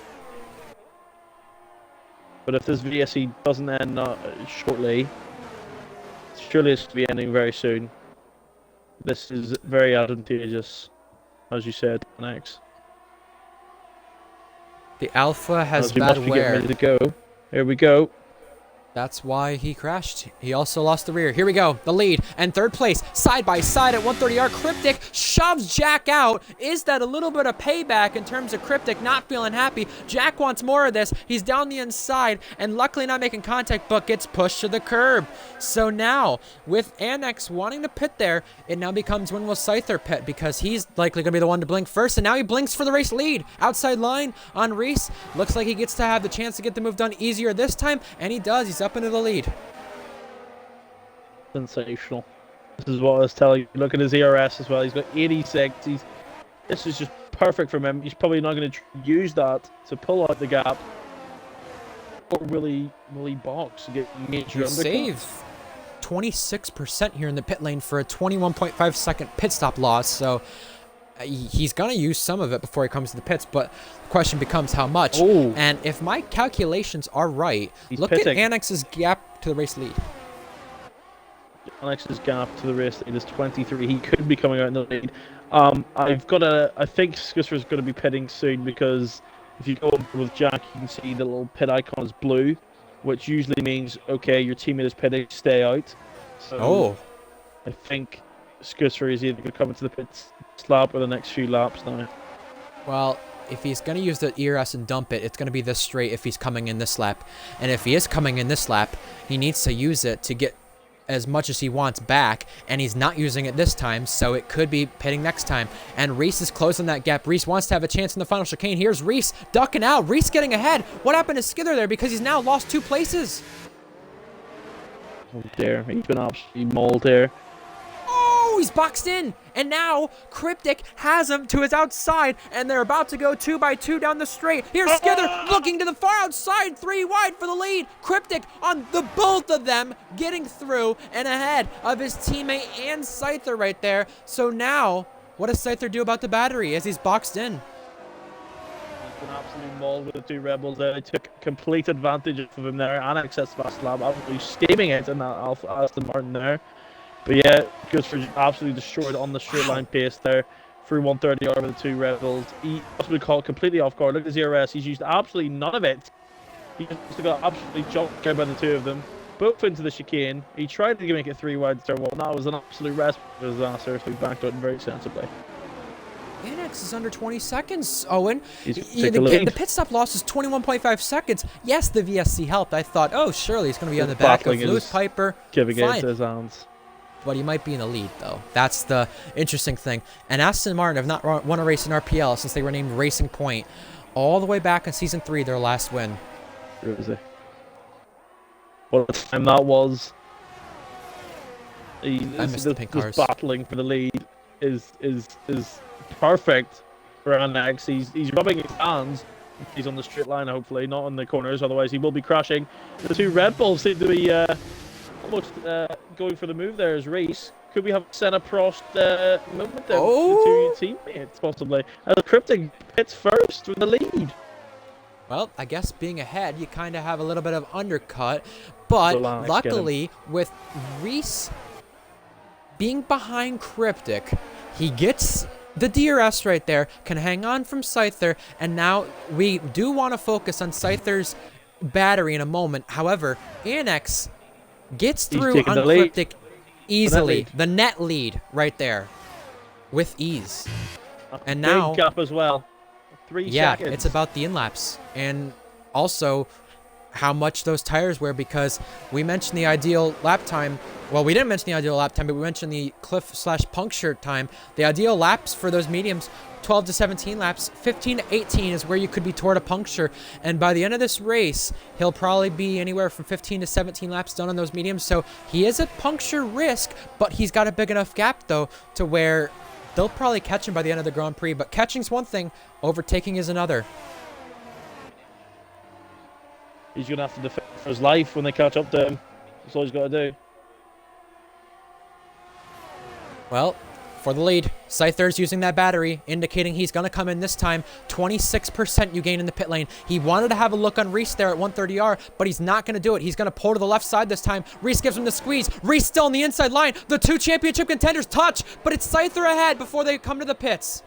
But if this VSC doesn't end shortly, surely it's going to be ending very soon. This is very advantageous, as you said, Next. The Alpha has We bad must be getting wear. ready to go. Here we go. That's why he crashed. He also lost the rear. Here we go. The lead and third place, side by side at 130R. Cryptic shoves Jack out. Is that a little bit of payback in terms of Cryptic not feeling happy? Jack wants more of this. He's down the inside and luckily not making contact, but gets pushed to the curb. So now, with Annex wanting to pit there, it now becomes when will Scyther pit because he's likely going to be the one to blink first, and now he blinks for the race lead. Outside line on Reese. Looks like he gets to have the chance to get the move done easier this time, and he does. He's up into the lead. Sensational. This is what I was telling you. Look at his ERS as well. He's got 86. This is just perfect for him. He's probably not going to use that to pull out the gap. Or will he box and get major undercut? Save 26% here in the pit lane for a 21.5 second pit stop loss. So he's going to use some of it before he comes to the pits, but the question becomes how much. Ooh. And if my calculations are right, look at Annex's gap to the race lead. Annex's gap to the race lead is 23. He could be coming out in the lead. I think Scusser's going to be pitting soon because if you go with Jack, you can see the little pit icon is blue, which usually means, okay, your teammate is pitting, stay out. So I think Scusser is either going to come into the pit slap or the next few laps now. Well, if he's going to use the ERS and dump it, it's going to be this straight if he's coming in this lap. And if he is coming in this lap, he needs to use it to get as much as he wants back, and he's not using it this time, so it could be pitting next time. And Reese is closing that gap. Reese wants to have a chance in the final chicane. Here's Reese ducking out. Reese getting ahead. What happened to Skither there? Because he's now lost 2 places. Oh dear, he's been absolutely mauled there. Oh, he's boxed in. And now Cryptic has him to his outside, and they're about to go 2 by 2 down the straight. Here's Skither looking to the far outside, 3 wide for the lead. Cryptic on the both of them getting through and ahead of his teammate and Scyther right there. So now, what does Scyther do about the battery as he's boxed in? He's been absolutely mauled with the 2 rebels there. They took complete advantage of him there. Annex has fast lap, absolutely steaming it in that Aston Martin there. But yeah, goes for absolutely destroyed on the straight line pace there through 130R with the 2 rebels. He possibly caught completely off guard. Look at his ERS. He's used absolutely none of it. He just got absolutely jumped by the 2 of them. Both into the chicane. He tried to make it 3 wide turn 1. That was an absolute recipe for disaster. So he backed out very sensibly. Annex is under 20 seconds, Owen. The pit stop loss is 21.5 seconds. Yes, the VSC helped. I thought, oh, surely he's going to be on the back of Lewis Piper. Giving it into his hands. But he might be in the lead, though. That's the interesting thing. And Aston Martin have not won a race in RPL since they were named Racing Point. All the way back in Season 3, their last win. Really? What a time that was. I missed the pink cars. Battling for the lead is perfect for Annex. He's rubbing his hands. He's on the straight line, hopefully, not on the corners. Otherwise, he will be crashing. The 2 Red Bulls seem to be almost going for the move there as Reese. Could we have Senna Prost movement there with the 2 teammates, possibly? As Cryptic hits first with the lead. Well, I guess being ahead, you kind of have a little bit of undercut. But luckily, with Reese being behind Cryptic, he gets the DRS right there, can hang on from Scyther, and now we do want to focus on Scyther's battery in a moment. However, Annex gets through on Cryptic easily. The net lead right there with ease. And now big gap as well. 3 seconds. It's about the in-laps and also how much those tires wear, because we mentioned the ideal lap time. Well, we didn't mention the ideal lap time, but we mentioned the cliff/puncture time. The ideal laps for those mediums, 12 to 17 laps. 15 to 18 is where you could be toward a puncture. And by the end of this race, he'll probably be anywhere from 15 to 17 laps done on those mediums. So he is at puncture risk, but he's got a big enough gap, though, to where they'll probably catch him by the end of the Grand Prix. But catching's one thing, overtaking is another. He's going to have to defend for his life when they catch up to him. That's all he's got to do. Well, for the lead. Scyther's using that battery, indicating he's going to come in this time. 26% you gain in the pit lane. He wanted to have a look on Reese there at 130R, but he's not going to do it. He's going to pull to the left side this time. Reese gives him the squeeze. Reese still on the inside line. The two championship contenders touch, but it's Scyther ahead before they come to the pits.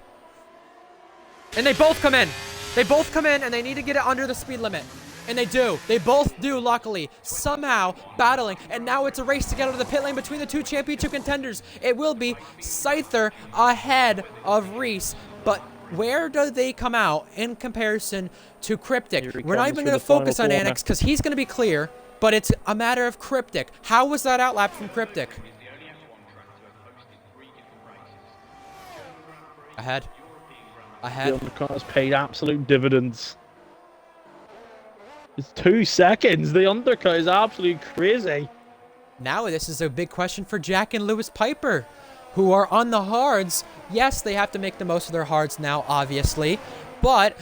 And they both come in. They both come in, and they need to get it under the speed limit. And they do. They both do, luckily. Somehow battling. And now it's a race to get out of the pit lane between the two championship contenders. It will be Scyther ahead of Reese. But where do they come out in comparison to Cryptic? We're not even going to focus on Annex because he's going to be clear. But it's a matter of Cryptic. How was that outlap from Cryptic? Ahead. Ahead. The undercut has paid absolute dividends. It's 2 seconds. The undercut is absolutely crazy. Now this is a big question for Jack and Lewis Piper, who are on the hards. Yes, they have to make the most of their hards now, obviously. But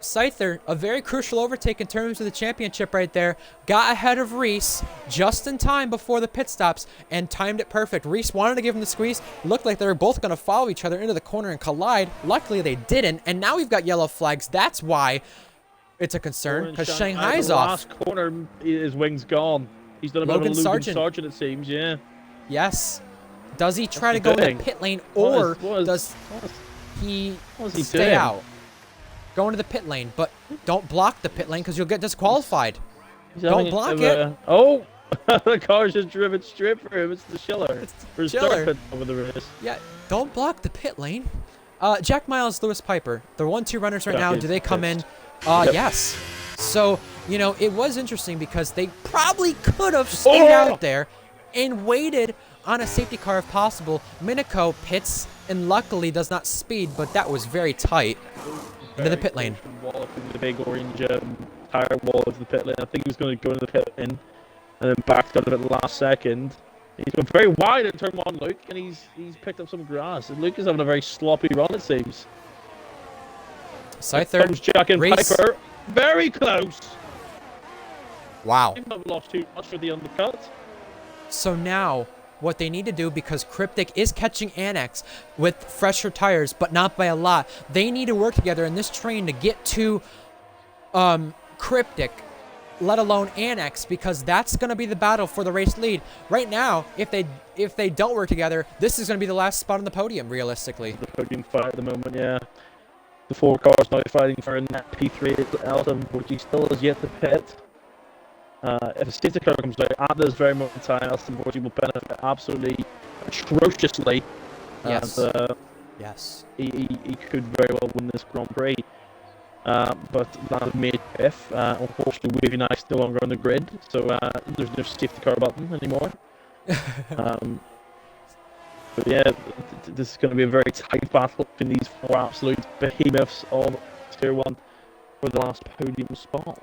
Scyther, a very crucial overtake in terms of the championship right there, got ahead of Reese just in time before the pit stops and timed it perfect. Reese wanted to give him the squeeze. Looked like they were both going to follow each other into the corner and collide. Luckily, they didn't. And now we've got yellow flags. That's why it's a concern, because Shanghai's off. Last corner, his wing's gone. He's done a bit of a Logan Sargent, it seems, yeah. Yes. Does he try to go in the pit lane, or does he stay out? Go into the pit lane, but don't block the pit lane because you'll get disqualified. Don't block it. Oh, the car's just driven straight for him. It's the Schiller. It's the Schiller. Over the race. Yeah, don't block the pit lane. Jack Miles, Lewis Piper, the 1-2 runners right now. Do they come in? Yep. Yes. So, you know, it was interesting because they probably could have stayed out there and waited on a safety car if possible. Miniko pits and luckily does not speed, but that was very tight. Into the pit lane. The big orange tire wall of the pit lane. I think he was going to go into the pit lane and then backed out of it the last second. He's gone very wide at turn 1, Luke, and he's picked up some grass. And Luke is having a very sloppy run, it seems. Scyther, comes Jack and Reese. Piper. Very close. Wow. They've not lost too much for the undercut. So now, what they need to do, because Cryptic is catching Annex with fresher tires, but not by a lot, they need to work together in this train to get to Cryptic, let alone Annex, because that's going to be the battle for the race lead. Right now, if they don't work together, this is going to be the last spot on the podium, realistically. The podium fight at the moment, yeah. The 4 cars now fighting for a net P3. Elton, which he still has yet to pit. If a safety car comes out at this very moment in time, Aston Martin will benefit absolutely atrociously. Yes. And, yes. He could very well win this Grand Prix. But that made F. Unfortunately, Wavy and I still longer on the grid, so there's no safety car button anymore. But yeah, this is going to be a very tight battle between these 4 absolute behemoths of Tier 1 for the last podium spot.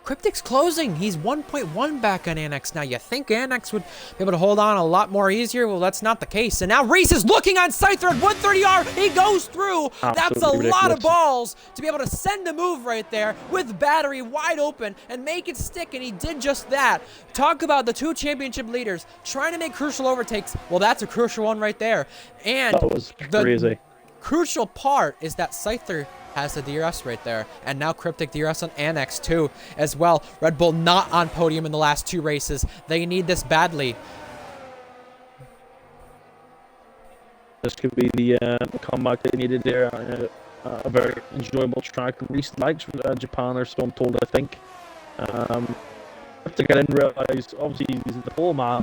Cryptic's closing. He's 1.1 back on Annex now. You think Annex would be able to hold on a lot more easier? Well, that's not the case. And now Reese is looking on Scyther at 130R. He goes through. Absolutely that's a ridiculous. lot of balls to be able to send a move right there with battery wide open and make it stick, and he did just that. Talk about the 2 championship leaders trying to make crucial overtakes. Well, that's a crucial one right there. And that was crazy. The crucial part is that Scyther has the DRS right there, and now Cryptic DRS on Annex too as well. Red Bull not on podium in the last 2 races. They need this badly. This could be the comeback they needed there. A very enjoyable track. Reese likes Japan, or so I'm told, I think. To get in, realize obviously he's the pole man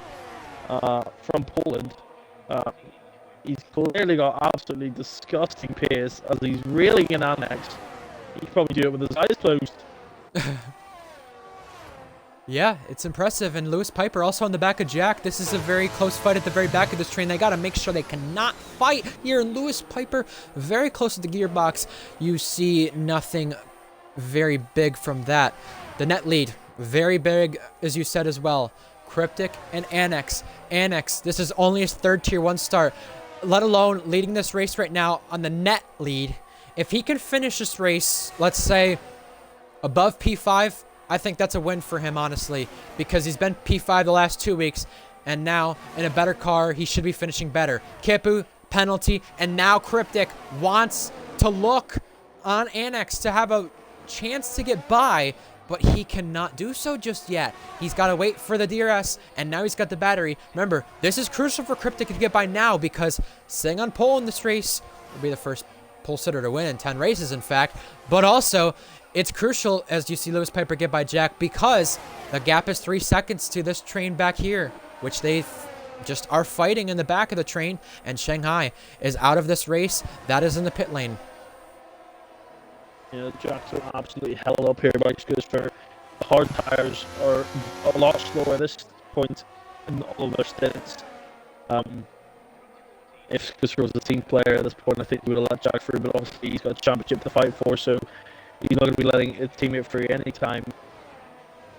from Poland. He's clearly got absolutely disgusting pace as he's reeling in Annex. He could probably do it with his eyes closed. Yeah, it's impressive. And Lewis Piper also on the back of Jack. This is a very close fight at the very back of this train. They got to make sure they cannot fight here. Lewis Piper very close to the gearbox. You see nothing very big from that. The net lead, very big, as you said as well. Cryptic and Annex. Annex, this is only his 3rd Tier 1 start, let alone leading this race right now on the net lead. If he can finish this race, let's say, above P5, I think that's a win for him, honestly, because he's been P5 the last 2 weeks, and now in a better car, he should be finishing better. Kipu, penalty, and now Cryptic wants to look on Annex to have a chance to get by, but he cannot do so just yet. He's got to wait for the DRS, and now he's got the battery. Remember, this is crucial for Cryptic to get by now, because sitting on pole in this race will be the first pole sitter to win in 10 races, in fact. But also, it's crucial as you see Lewis Piper get by Jack, because the gap is 3 seconds to this train back here, which they just are fighting in the back of the train, and Shanghai is out of this race. That is in the pit lane. Yeah, Jack's are absolutely held up here by Scooter. The hard tires are a lot slower at this point in all of their stints. If Scooter was a team player at this point, I think he would have let Jack through, but obviously he's got a championship to fight for, so he's not going to be letting his teammate through any time.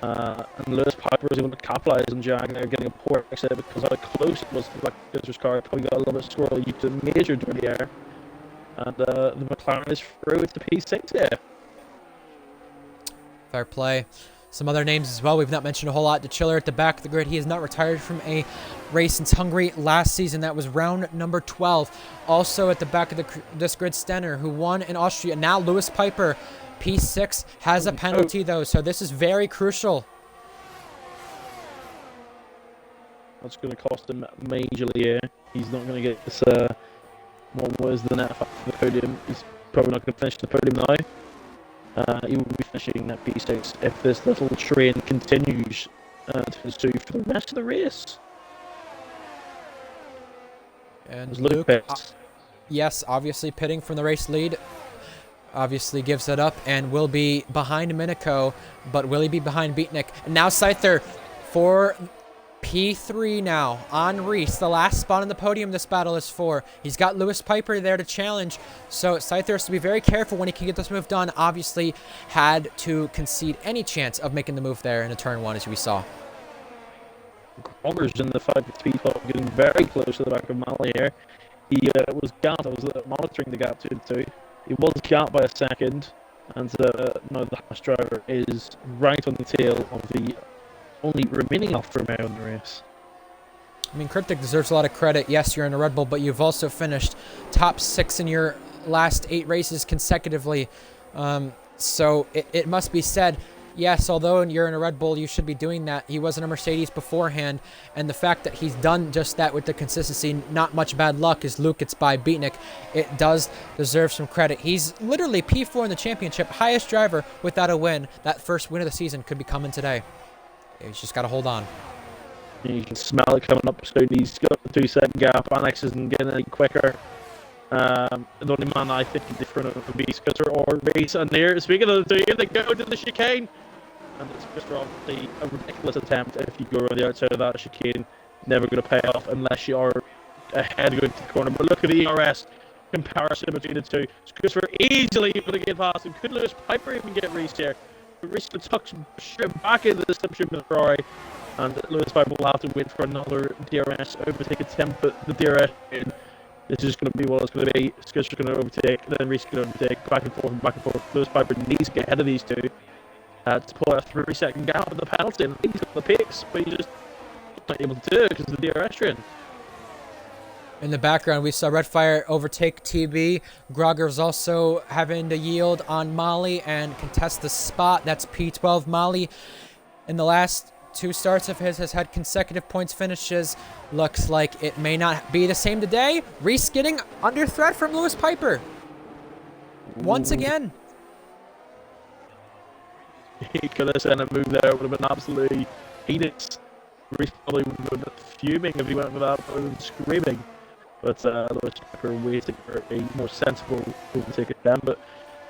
And Lewis Piper is able to capitalize on Jack there, getting a poor exit because how close it was to Black Scooter's car. Probably got a little bit squirrely due to major dirty air. And the McLaren is through with the P6 here. Fair play. Some other names as well we've not mentioned a whole lot. De Chiller at the back of the grid. He is not retired from a race in Hungary last season. That was round number 12. Also at the back of this grid, Stenner, who won in Austria. Now Lewis Piper, P6, has a penalty though, so this is very crucial. That's going to cost him majorly here. He's not going to get this... What was the net for the podium? He's probably not going to finish the podium now. He will be finishing that P6 if this little train continues to pursue for the rest of the race. And Luke, yes, obviously pitting from the race lead, obviously gives it up and will be behind Minico, but will he be behind Beatnik? And now Scyther for P3 now on Reese. The last spot on the podium this battle is for. He's got Lewis Piper there to challenge, so Scyther has to be very careful when he can get this move done. Obviously had to concede any chance of making the move there in a turn 1, as we saw. Groggers in the 5-speed hop, getting very close to the back of Malley here. He was gapped. I was monitoring the gap too. He was gapped by a second, and now the Haas driver is right on the tail of the only remaining Alfa Romeo in the race. I mean, Cryptic deserves a lot of credit. Yes, you're in a Red Bull, but you've also finished top 6 in your last 8 races consecutively. So it must be said, yes, although you're in a Red Bull, you should be doing that. He was in a Mercedes beforehand, and the fact that he's done just that with the consistency, not much bad luck as Luke gets by Beatnik, it does deserve some credit. He's literally P4 in the championship, highest driver without a win. That first win of the season could be coming today. He's just got to hold on. You can smell it coming up soon. He's got the 2-second gap. Alex isn't getting any quicker. The only man I think is different would be Scooter or Reese. And there, speaking of the two, they go to the chicane. And it's just obviously a ridiculous attempt if you go around the outside of that chicane. Never going to pay off unless you are ahead going to the corner. But look at the ERS comparison between the two. Scooter easily able to get past him. Could Lewis Piper even get Reese here? Reese tucks straight back into the slipstream of the Ferrari, and Lewis Piper will have to wait for another DRS overtake attempt, but the DRS this is going to be what it's going to be. Scooter's going to overtake, then Reese is going to overtake, back and forth. Lewis Piper needs to get ahead of these two to pull a 3-second gap with the penalty, and he's got the pace, but he's just not able to do it because of the DRS train. In the background, we saw Redfire overtake TB. Grogger's also having to yield on Molly and contest the spot. That's P12. Molly, in the last 2 starts of his, has had consecutive points finishes. Looks like it may not be the same today. Reese getting under threat from Lewis Piper. Once again. He could have sent a move there. It would have been absolutely heinous. Reese probably would have been fuming if he went for that. He would have been screaming. But Lewis Piper waiting for a more sensible overtake attempt. But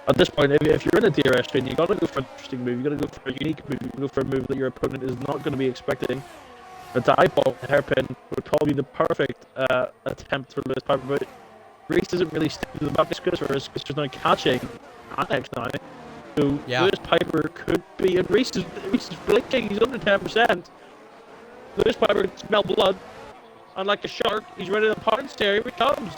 at this point, if you're in a DRS train, you got to go for an interesting move. You got to go for a unique move. You got to go for a move that your opponent is not going to be expecting. A dive ball hairpin would probably be the perfect attempt for Lewis Piper. But Reese isn't really sticking to the back of Scooter's now catching Annex now. So yeah. Lewis Piper could be, and Reese is blinking. He's under 10%. Lewis Piper can smell blood. And like a shark, he's ready to pounce there. Here he comes.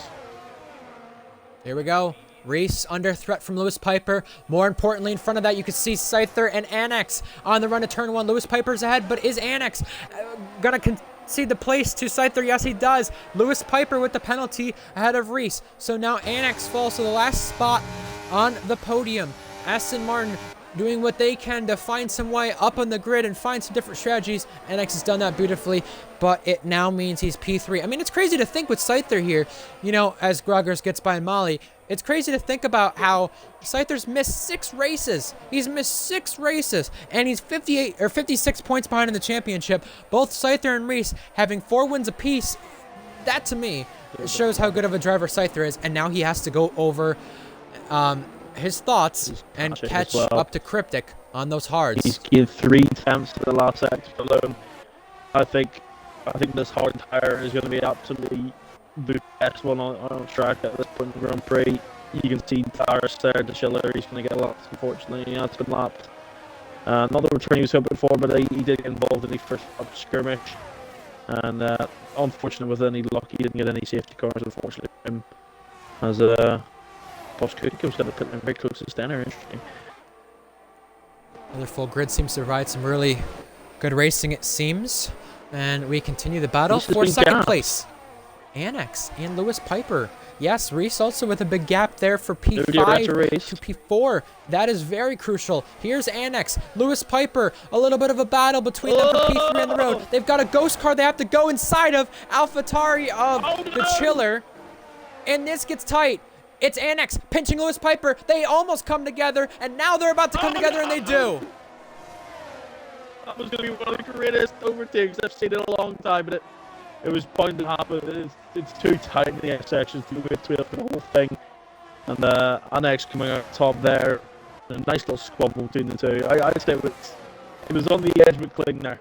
Here we go. Reese under threat from Lewis Piper. More importantly, in front of that, you can see Scyther and Annex on the run to turn 1. Lewis Piper's ahead, but is Annex gonna cede the place to Scyther? Yes, he does. Lewis Piper with the penalty ahead of Reese. So now Annex falls to the last spot on the podium. Aston Martin doing what they can to find some way up on the grid and find some different strategies. Annex has done that beautifully, but it now means he's P3. I mean, it's crazy to think with Scyther here, you know, as Groggers gets by Molly. It's crazy to think about how Scyther's missed 6 races. He's missed 6 races, and he's 58 or 56 points behind in the championship. Both Scyther and Reese having 4 wins apiece. That, to me, shows how good of a driver Scyther is, and now he has to go over his thoughts and catch up to Cryptic on those hards. He's gained 3 attempts to the last sector alone. I think this hard tire is going to be absolutely the best one on track at this point in the Grand Prix. You can see tires there to Schiller. He's going to get lapped, unfortunately. Yeah, it's been lapped. Not the return he was hoping for, but he did get involved in the first skirmish. And unfortunate with any luck, he didn't get any safety cars, unfortunately, for him. As Boss Cookie was going to put him very close to Stenner. Interesting. Another full grid seems to provide some really good racing, it seems. And we continue the battle for second place. Annex and Lewis Piper. Yes, Reese also with a big gap there for P5 to P4. That is very crucial. Here's Annex, Lewis Piper, a little bit of a battle between them for P3 on the road. They've got a ghost car they have to go inside of, AlphaTauri of the Chiller. And this gets tight. It's Annex pinching Lewis Piper. They almost come together, and now they're about to come together, and they do. That was going to be one of the greatest overtakes I've seen in a long time, but it was bound to happen. It's too tight in the X sections to go through the whole thing. And Annex coming out top there. A nice little squabble between the two. I'd say it was on the edge with Kling there.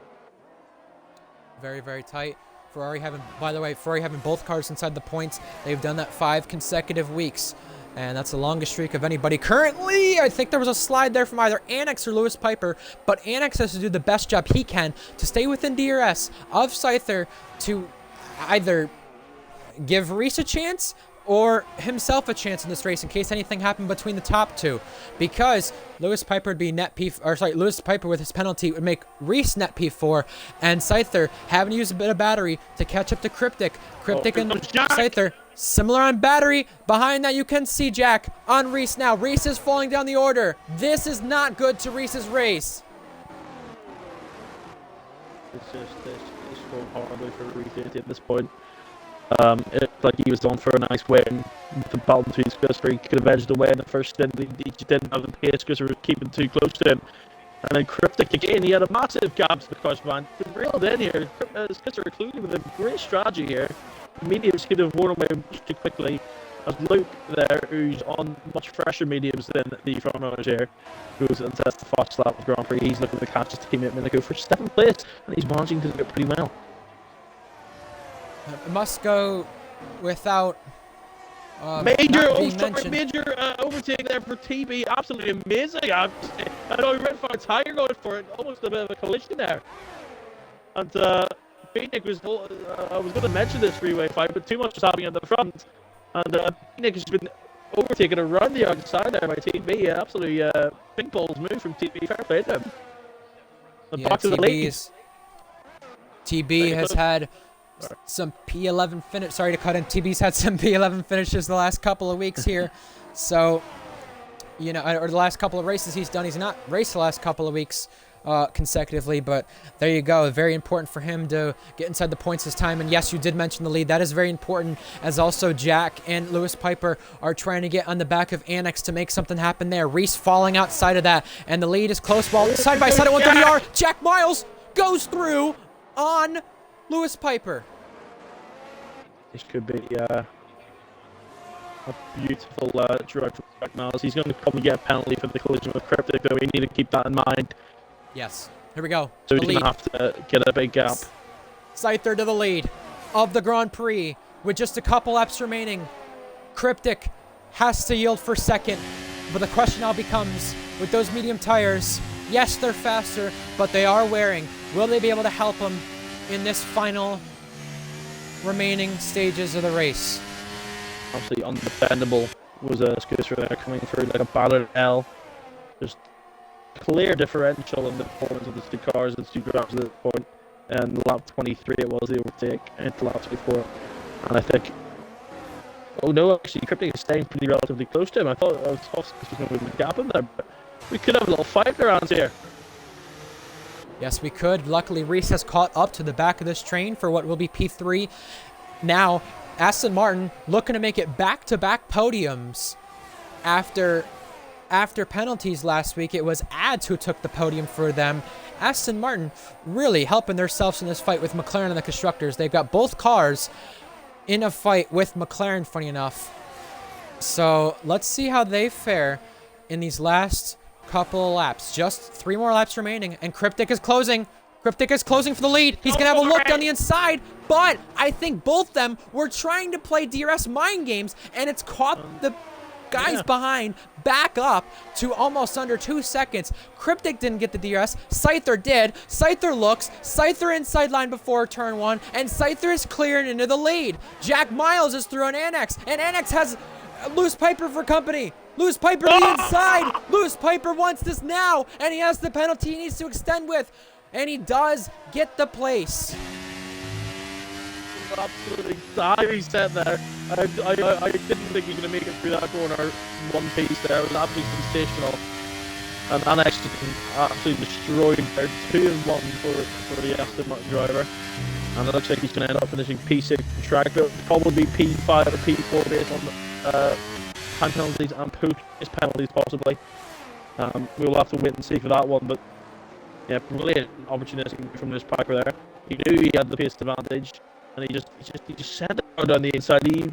Very, very tight. Ferrari having both cars inside the points. They've done that 5 consecutive weeks. And that's the longest streak of anybody. Currently, I think there was a slide there from either Annex or Lewis Piper, but Annex has to do the best job he can to stay within DRS of Scyther to either give Reese a chance or himself a chance in this race in case anything happened between the top two, because Lewis Piper would be net P, or sorry, Lewis Piper with his penalty would make Reese net P4, and Scyther having to use a bit of battery to catch up to Cryptic. Cryptic and Scyther similar on battery. Behind that, you can see Jack on Reese now. Reese is falling down the order. This is not good to Reese's race. It's going horribly for Reese at this point. It looked like he was on for a nice win. The battle between Scuster, he could have edged away in the first stint. He didn't have the pace. Scuster was keeping too close to him. And then Cryptic again, he had a massive gap to the cars behind. Reeled in here. Scuster clearly with a great strategy here. Mediums could have worn away much too quickly. As Luke there, who's on much fresher mediums than the front runners here, goes and tests the fast lap of Grand Prix. He's looking to catch his teammate and go for 7th place, and he's managing to do it pretty well. Must go without major overtake there for TB. Absolutely amazing. I know Red Fire Tiger going for it. Almost a bit of a collision there. And Phoenix was, I was going to mention this freeway fight, but too much was happening at the front. And Phoenix has been overtaken around the outside there by TB. Absolutely ping pong's move from TB. Fair play to him. And back to the lead. TB has had some P11 finish. Sorry to cut in. TB's had some P11 finishes the last couple of weeks here. So, you know, or the last couple of races he's done. He's not raced the last couple of weeks consecutively, but there you go. Very important for him to get inside the points this time. And yes, you did mention the lead. That is very important, as also Jack and Lewis Piper are trying to get on the back of Annex to make something happen there. Reese falling outside of that, and the lead is close. While side by side at 130R, Jack Miles goes through on Lewis Piper. This could be a beautiful drive from Jack Miles. He's going to probably get a penalty for the collision with Cryptic, though we need to keep that in mind. Yes. Here we go. So he's going to have to get a big gap. Scyther to the lead of the Grand Prix with just a couple laps remaining. Cryptic has to yield for second, but the question now becomes, with those medium tires, yes, they're faster, but they are wearing. Will they be able to help him in this final remaining stages of the race? Absolutely undefendable was a Scooter there coming through like a battered L. Just clear differential in the performance of the two cars and two drivers at this point. and lap 23 it was the overtake into lap 24. And I think, oh no, actually Cryptic is staying pretty relatively close to him. I thought I was tough because there's going to be a gap in there, but we could have a little fight around here. Yes, we could. Luckily, Reese has caught up to the back of this train for what will be P3. Now, Aston Martin looking to make it back-to-back podiums. After penalties last week, it was Ads who took the podium for them. Aston Martin really helping themselves in this fight with McLaren and the constructors. They've got both cars in a fight with McLaren, funny enough. So let's see how they fare in these last couple of laps. Just 3 more laps remaining, and Cryptic is closing. Cryptic is closing for the lead. He's going to have a look down the inside, but I think both of them were trying to play DRS mind games, and it's caught the guys behind back up to almost under 2 seconds. Cryptic didn't get the DRS. Scyther did. Scyther looks. Scyther inside line before turn 1, and Scyther is clearing into the lead. Jack Miles is through on Annex, and Annex has Lewis Piper for company. Lewis Piper to the inside. Lewis Piper wants this now, and he has the penalty he needs to extend with, and he does get the place. Absolutely dire set there. I didn't think he was going to make it through that corner one piece there. It was absolutely sensational. And Annex absolutely destroyed there. 2 and 1 for the Aston Martin driver. And it looks like he's going to end up finishing P6 track, but probably P5 or P4 based on time penalties and post penalties possibly. We'll have to wait and see for that one, but yeah, brilliant opportunity from this Piper there. He knew he had the pace advantage, and he just sent it down the inside. He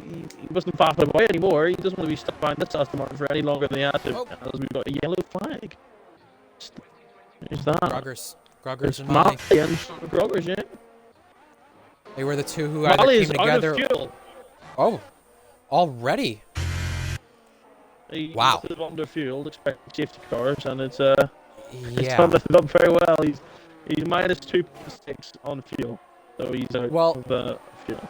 wasn't faffing away anymore. He doesn't want to be stuck behind this Aston Martin for any longer than he has to, as we've got a yellow flag. Who's that? Groggers and Molly. And Groggers, yeah. They were the two who either came together. Out of fuel. Oh, already. Wow. He's under fuel, expecting safety cars, and it's yeah. not lifted up very well. He's minus 2.6 on fuel, so he's out of fuel.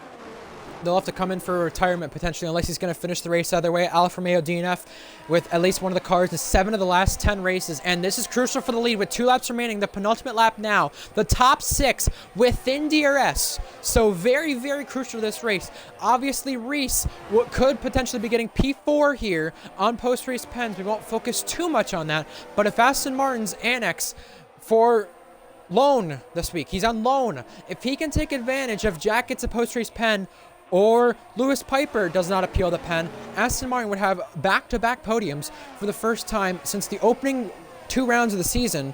They'll have to come in for retirement potentially, unless he's going to finish the race either way. Alfa Romeo DNF with at least one of the cars in 7 of the last 10 races, and this is crucial for the lead with 2 laps remaining. The penultimate lap now. The top 6 within DRS, so very, very crucial to this race. Obviously, Reese could potentially be getting P4 here on post-race pens. We won't focus too much on that, but if Aston Martin's Annex for loan this week, he's on loan. If he can take advantage of Jack gets a post-race pen, or Lewis Piper does not appeal the pen, Aston Martin would have back-to-back podiums for the first time since the opening 2 rounds of the season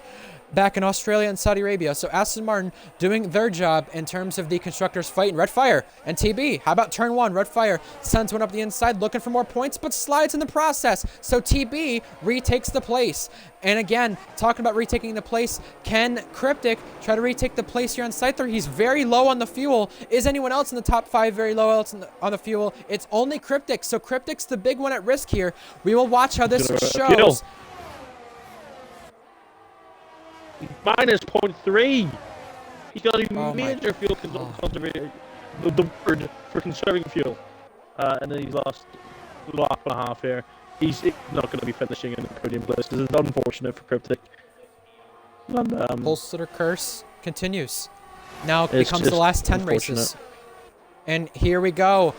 back in Australia and Saudi Arabia. So Aston Martin doing their job in terms of the constructors fight in red fire. And TB, how about turn 1? Red fire sends one up the inside looking for more points, but slides in the process. So TB retakes the place. And again, talking about retaking the place, can Cryptic try to retake the place here on Scyther? He's very low on the fuel. Is anyone else in the top 5 very low on the fuel? It's only Cryptic. So Cryptic's the big one at risk here. We will watch how this shows. Minus 0.3. He's got a major fuel conservation. The word for conserving fuel. And then he's lost a lap and a half here. He's not going to be finishing in the podium place. This is unfortunate for Cryptic. And, Bolster curse continues. Now it becomes the last 10 races. And here we go.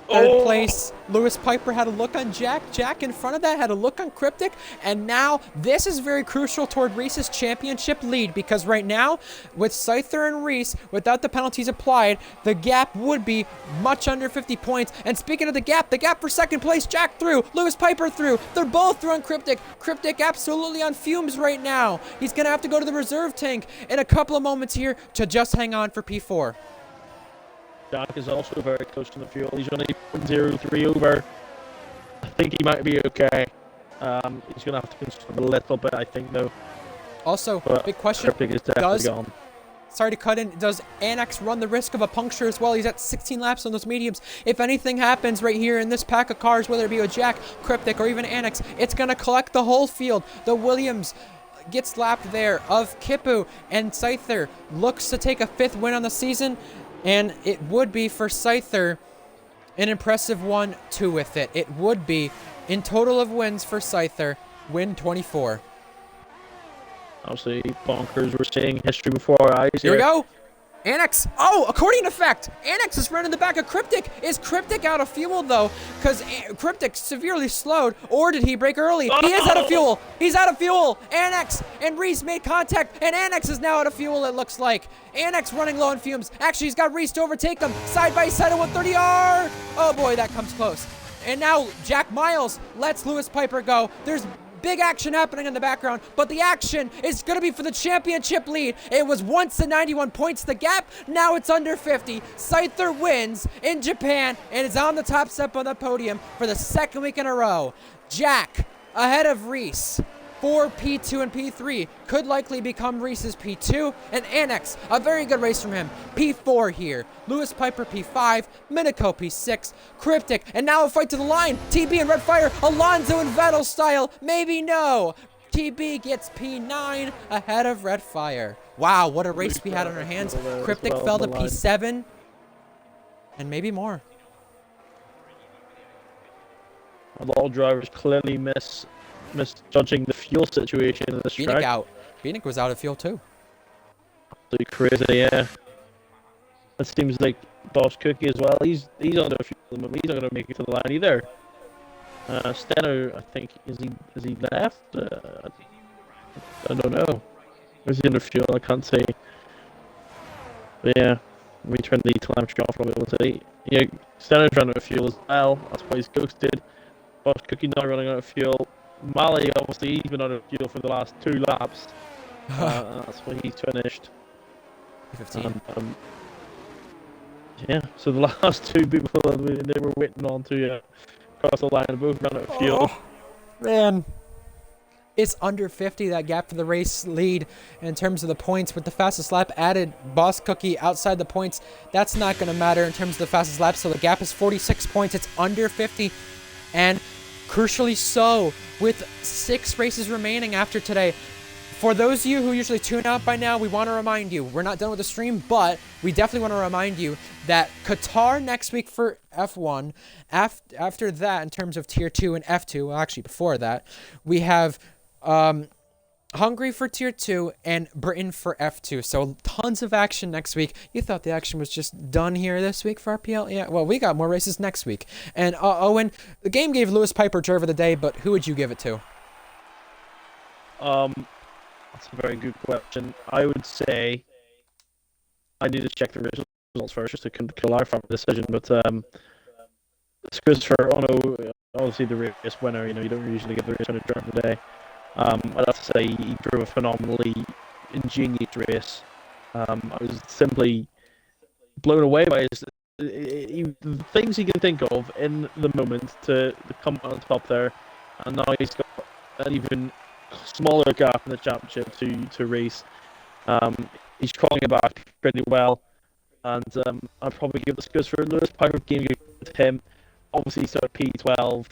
Third place, Lewis Piper had a look on Jack. Jack in front of that had a look on Cryptic. And now this is very crucial toward Reese's championship lead, because right now with Scyther and Reese, without the penalties applied, the gap would be much under 50 points. And speaking of the gap for second place, Jack through, Lewis Piper through. They're both through on Cryptic. Cryptic absolutely on fumes right now. He's going to have to go to the reserve tank in a couple of moments here to just hang on for P4. Jack is also very close to the fuel. He's only 0.03 over. I think he might be okay. He's going to have to conserve a little bit, I think, though. Also, but big question. Is definitely gone. Sorry to cut in. Does Annex run the risk of a puncture as well? He's at 16 laps on those mediums. If anything happens right here in this pack of cars, whether it be with Jack, Cryptic, or even Annex, it's going to collect the whole field. The Williams gets lapped there of Kipu, and Scyther looks to take a 5th win on the season. And it would be for Scyther an impressive 1-2 with it. It would be, in total of wins for Scyther, win 24. Obviously, bonkers. We're seeing history before our eyes. Here we go. Annex. Oh, according to Fact, Annex is running the back of Cryptic. Is Cryptic out of fuel, though? Because Cryptic severely slowed. Or did he break early? He is out of fuel. He's out of fuel. Annex and Reese made contact, and Annex is now out of fuel, it looks like. Annex running low on fumes. Actually, he's got Reese to overtake them. Side by side at 130R. Oh, boy, that comes close. And now Jack Miles lets Lewis Piper go. There's big action happening in the background, but the action is going to be for the championship lead. It was once the 91 points the gap, now it's under 50. Scyther wins in Japan and is on the top step on the podium for the second week in a row. Jack ahead of Reese for P2 and P3, could likely become Reese's P2, and Annex, a very good race from him, P4 here. Lewis Piper P5, Minico P6, Cryptic, and now a fight to the line. TB and Redfire, Alonso and Vettel style, maybe no. TB gets P9 ahead of Redfire. Wow, what a race we had on our hands. Cryptic fell to P7, and maybe more. A lot of drivers clearly misjudging the fuel situation in this track. Out. Bieniek was out of fuel too. Absolutely crazy, yeah. It seems like Boss Cookie as well. He's under fuel at the moment. He's not going to make it to the line either. Steno, I think, is he left? I don't know. Is he under fuel? I can't say. But yeah, we turn the telemetry off. Probably will say. Yeah, Steno's running out of fuel as well. That's why he's ghosted. Boss Cookie not running out of fuel. Mali, obviously, he's been out of fuel for the last 2 laps. That's when he's finished. 15. Yeah, so the last 2 people they were waiting on to cross the line and both ran out of fuel. Oh, man. It's under 50, that gap for the race lead in terms of the points. With the fastest lap added, Boss Cookie outside the points. That's not going to matter in terms of the fastest lap. So the gap is 46 points. It's under 50. And crucially so, with 6 races remaining after today. For those of you who usually tune out by now, we want to remind you, we're not done with the stream, but we definitely want to remind you that Qatar next week for F1. After that, in terms of Tier 2 and F2, well, actually before that, we have Hungary for Tier 2 and Britain for F2. So tons of action next week. You thought the action was just done here this week for RPL? Yeah, well, we got more races next week. And Owen, the game gave Lewis Piper driver of the day, but who would you give it to? That's a very good question. I would say I need to check the results first just to clarify my decision, but it's good for Ono, obviously the race winner. You don't usually give the race winner driver of the day. I'd have to say he drove a phenomenally ingenious race. I was simply blown away by the things he can think of in the moment to come on top there, and now he's got an even smaller gap in the championship to race. He's crawling it back pretty well, and I'd probably give the scores for Lewis Piper game to him. Obviously, he started P12,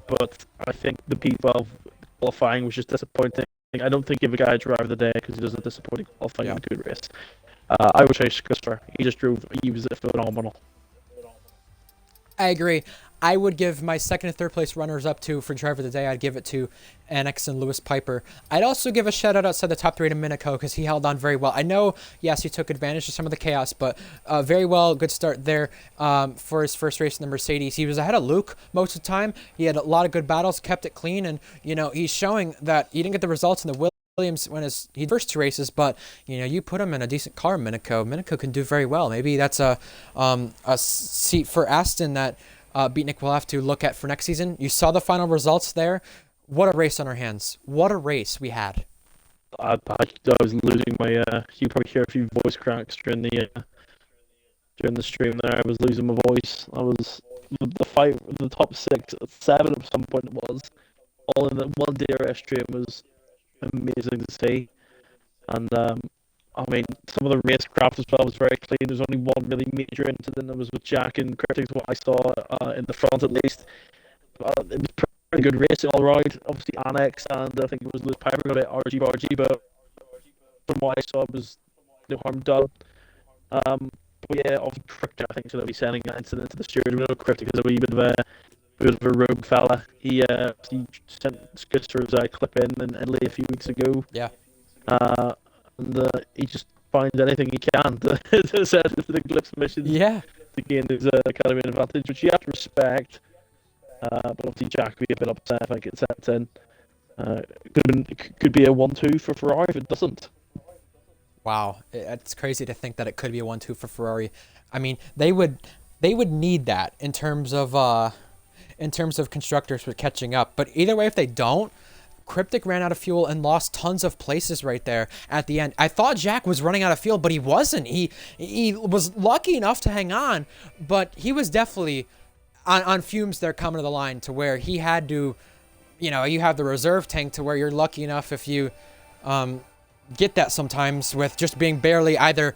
but I think the P12 qualifying was just disappointing. I don't think give a guy a driver of the day because he does a disappointing qualifying in a good race. I would say Christopher. He was phenomenal. I agree. I would give my second and third place runners up to for driver of the day. I'd give it to Annex and Lewis Piper. I'd also give a shout out outside the top 3 to Minico because he held on very well. I know, yes, he took advantage of some of the chaos, but very well, good start there for his first race in the Mercedes. He was ahead of Luke most of the time. He had a lot of good battles, kept it clean, and he's showing that he didn't get the results in the Williams when he first 2 races, but you put him in a decent car, Minico can do very well. Maybe that's a seat for Aston that Bieniek will have to look at for next season. You saw the final results there. What a race on our hands. What a race we had. I was losing my you probably hear a few voice cracks during the stream there. I was losing my voice. I was the fight with the top 6, 7 at some point it was all in that one DRS stream was amazing to see. And I mean, some of the racecraft as well was very clean. There's only one really major incident that was with Jack and Critics, what I saw in the front at least. It was pretty good racing all around. Obviously Annex and I think it was Lewis Piper got it RG, but from what I saw it was no harm done. But yeah, obviously Cryptic I think is going to be sending that incident to the steward. We know Cryptic is a wee bit of a rogue fella. He sent Skisser's clip in Italy a few weeks ago. Yeah. And he just finds anything he can to set the Eclipse missions Yeah. to gain his kind of advantage, which you have to respect. But obviously Jack would be a bit upset if I get sent in. Could be a 1-2 for Ferrari if it doesn't. Wow, it's crazy to think that it could be a 1-2 for Ferrari. I mean, they would need that in terms of constructors with catching up. But either way, if they don't, Cryptic ran out of fuel and lost tons of places right there at the end. I thought Jack was running out of fuel, but he wasn't. He was lucky enough to hang on, but he was definitely on fumes there coming to the line to where he had to, you have the reserve tank to where you're lucky enough if you get that sometimes with just being barely either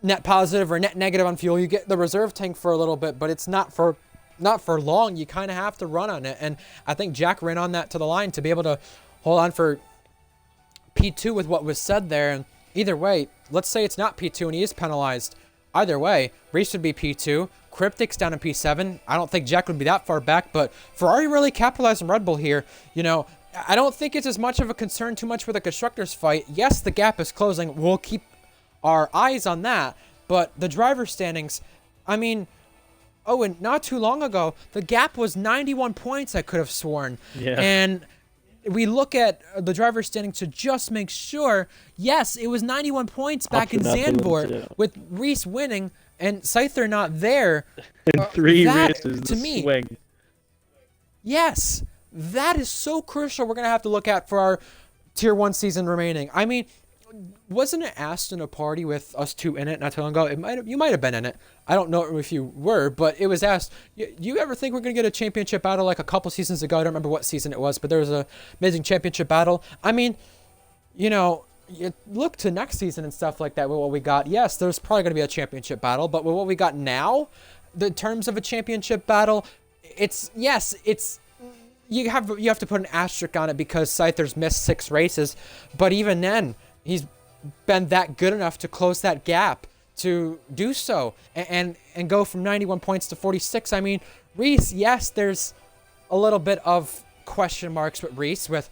net positive or net negative on fuel. You get the reserve tank for a little bit, but it's not for long. You kind of have to run on it, and I think Jack ran on that to the line to be able to hold on for P2 with what was said there. And either way, let's say it's not P2 and he is penalized. Either way, Reese would be P2. Cryptic's down in P7. I don't think Jack would be that far back, but Ferrari really capitalized on Red Bull here. I don't think it's as much of a concern too much for the constructors fight. Yes, the gap is closing. We'll keep our eyes on that, but the driver standings, I mean, and not too long ago, the gap was 91 points, I could have sworn. Yeah. And we look at the driver standing to just make sure, yes, it was 91 points back in Zandvoort with Reese winning and Scyther not there. In 3 races, to me, swing. Yes, that is so crucial. We're going to have to look at for our Tier 1 season remaining. I mean, wasn't it asked in a party with us two in it not too long ago? You might have been in it. I don't know if you were, but it was asked, you ever think we're going to get a championship battle like a couple seasons ago? I don't remember what season it was, but there was an amazing championship battle. I mean, you look to next season and stuff like that with what we got. Yes, there's probably going to be a championship battle, but with what we got now, the terms of a championship battle, you have to put an asterisk on it because Scyther's missed 6 races, but even then, he's been that good enough to close that gap to do so and go from 91 points to 46. I mean, Reese, yes, there's a little bit of question marks with Reese with,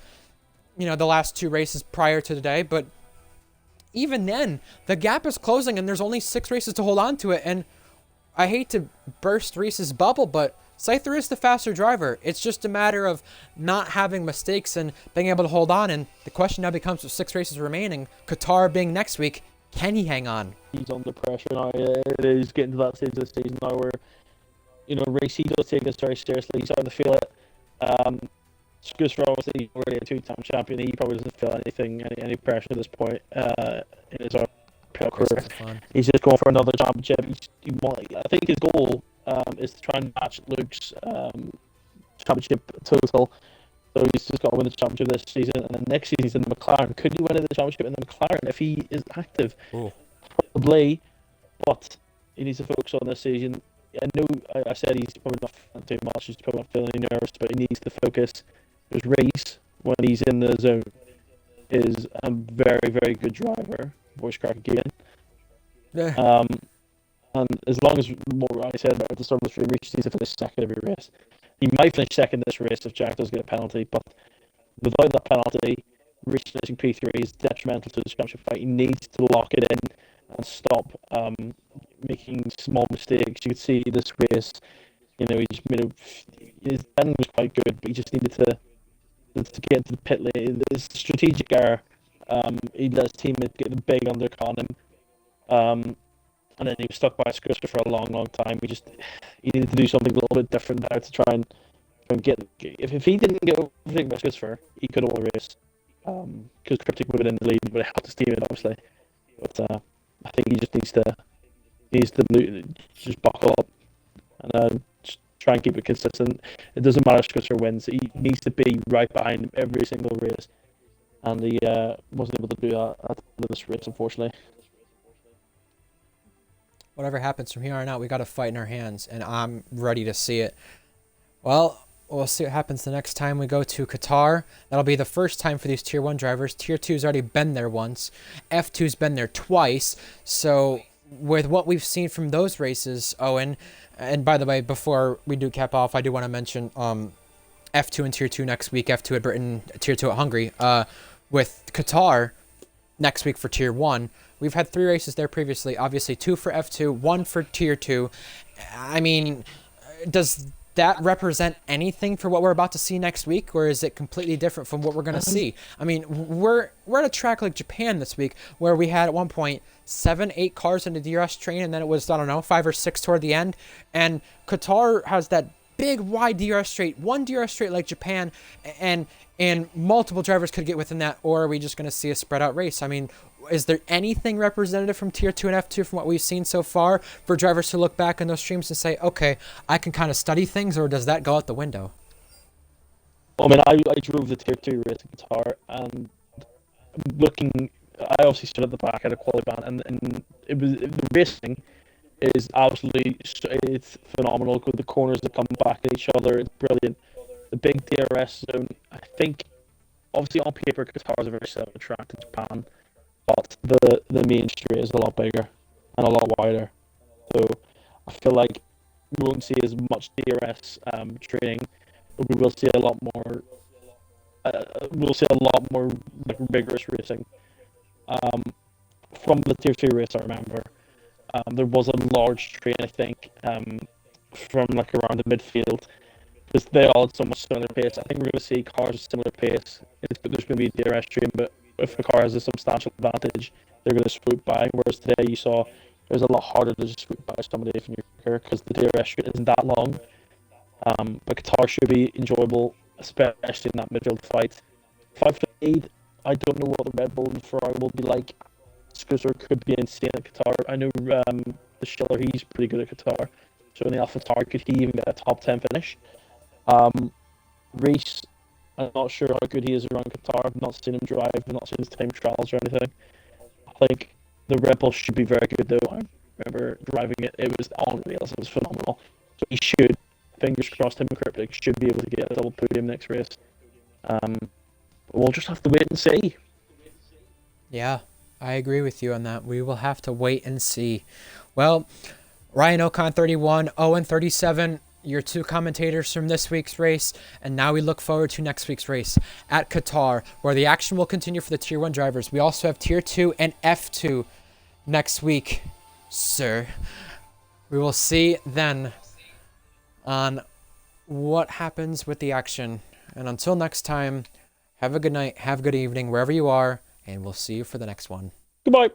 the last 2 races prior to today, but even then, the gap is closing and there's only 6 races to hold on to it. And I hate to burst Reese's bubble, but Scyther is the faster driver. It's just a matter of not having mistakes and being able to hold on. And the question now becomes with 6 races remaining, Qatar being next week, can he hang on? He's under pressure now. It is getting to that stage of the season now where, Race, he does take this very seriously. He's starting to feel it. Scusa, obviously, already a 2-time champion. He probably doesn't feel any pressure at this point in his RPL career. He's just going for another championship. I think his goal is to try and match Luke's championship total. So he's just got to win the championship this season, and then next season he's in the McLaren. Could he win the championship in the McLaren if he is active? Ooh. Probably, but he needs to focus on this season. I know I said he's probably not feeling too much, he's probably not feeling nervous, but he needs to focus. Because Reese, when he's in the zone, is a very, very good driver. Voice crack again. Yeah. And as long as what I said at the start of the stream, Reese needs to finish second every race. He might finish second this race if Jack does get a penalty, but without that penalty, Reese finishing P3 is detrimental to the championship fight. He needs to lock it in and stop making small mistakes. You could see this race, he just made his bending was quite good, but he just needed to get into the pit lane. His strategic error. He let his teammate get the big undercut on him. And then he was stuck by Scusa for a long, long time. He needed to do something a little bit different now to try and get. If he didn't get overtaken by Scusa, he could have won the race. Because Cryptic would have been in the lead, but it helped his teammate obviously. But I think he just needs to just buckle up and just try and keep it consistent. It doesn't matter if Scusa wins. He needs to be right behind him every single race, and he wasn't able to do that at the end of this race, unfortunately. Whatever happens from here on out, we got a fight in our hands, and I'm ready to see it. Well, we'll see what happens the next time we go to Qatar. That'll be the first time for these Tier 1 drivers. Tier 2's already been there once. F2's been there twice. So with what we've seen from those races, Owen, and by the way, before we do cap off, I do want to mention F2 and Tier 2 next week. F2 at Britain, Tier 2 at Hungary. With Qatar, next week for Tier 1. We've had 3 races there previously, obviously 2 for F2, 1 for Tier 2. I mean, does that represent anything for what we're about to see next week, or is it completely different from what we're going to see? I mean, we're at a track like Japan this week where we had at one point 7-8 cars in the DRS train, and then it was, I don't know, 5 or 6 toward the end. And Qatar has that big wide DRS straight, one DRS straight like Japan, and multiple drivers could get within that, or are we just going to see a spread out race? I mean, is there anything representative from Tier 2 and F2 from what we've seen so far for drivers to look back in those streams and say, okay, I can kind of study things, or does that go out the window? Well, I mean, I drove the Tier 2 race in Qatar, and looking, I obviously stood at the back at a quality ban, and the racing is absolutely, it's phenomenal. The corners that come back at each other, it's brilliant. The big DRS zone, I think, obviously on paper, Qatar is a very similar track to Japan, but the main straight is a lot bigger and a lot wider. So I feel like we won't see as much DRS training, but we will see a lot more. Like, rigorous racing. From the Tier 2 race, I remember there was a large train, I think, from like around the midfield, because they all had so much similar pace. I think we're going to see cars with similar pace. There's going to be a DRS train, but if the car has a substantial advantage, they're going to swoop by. Whereas today you saw it was a lot harder to just swoop by somebody if you're because the DRS train isn't that long. But Qatar should be enjoyable, especially in that midfield fight. 5 to 8, I don't know what the Red Bull and Ferrari will be like. Scooter could be insane at Qatar. I know the Schiller, he's pretty good at Qatar. So in the AlphaTauri, could he even get a top 10 finish? Reese, I'm not sure how good he is around Qatar. I've not seen him drive. I've not seen his time trials or anything. I think the Red Bull should be very good, though. I remember driving it. It was on rails. It was phenomenal. So he should, fingers crossed, him and Cryptic should be able to get a double podium next race. But we'll just have to wait and see. Yeah, I agree with you on that. We will have to wait and see. Well, Ryan Ocon 31, Owen 37, your 2 commentators from this week's race, and now we look forward to next week's race at Qatar, where the action will continue for the Tier 1 drivers. We also have Tier 2 and F2 next week, sir. We will see then on what happens with the action. And until next time, have a good night, have a good evening, wherever you are, and we'll see you for the next one. Goodbye.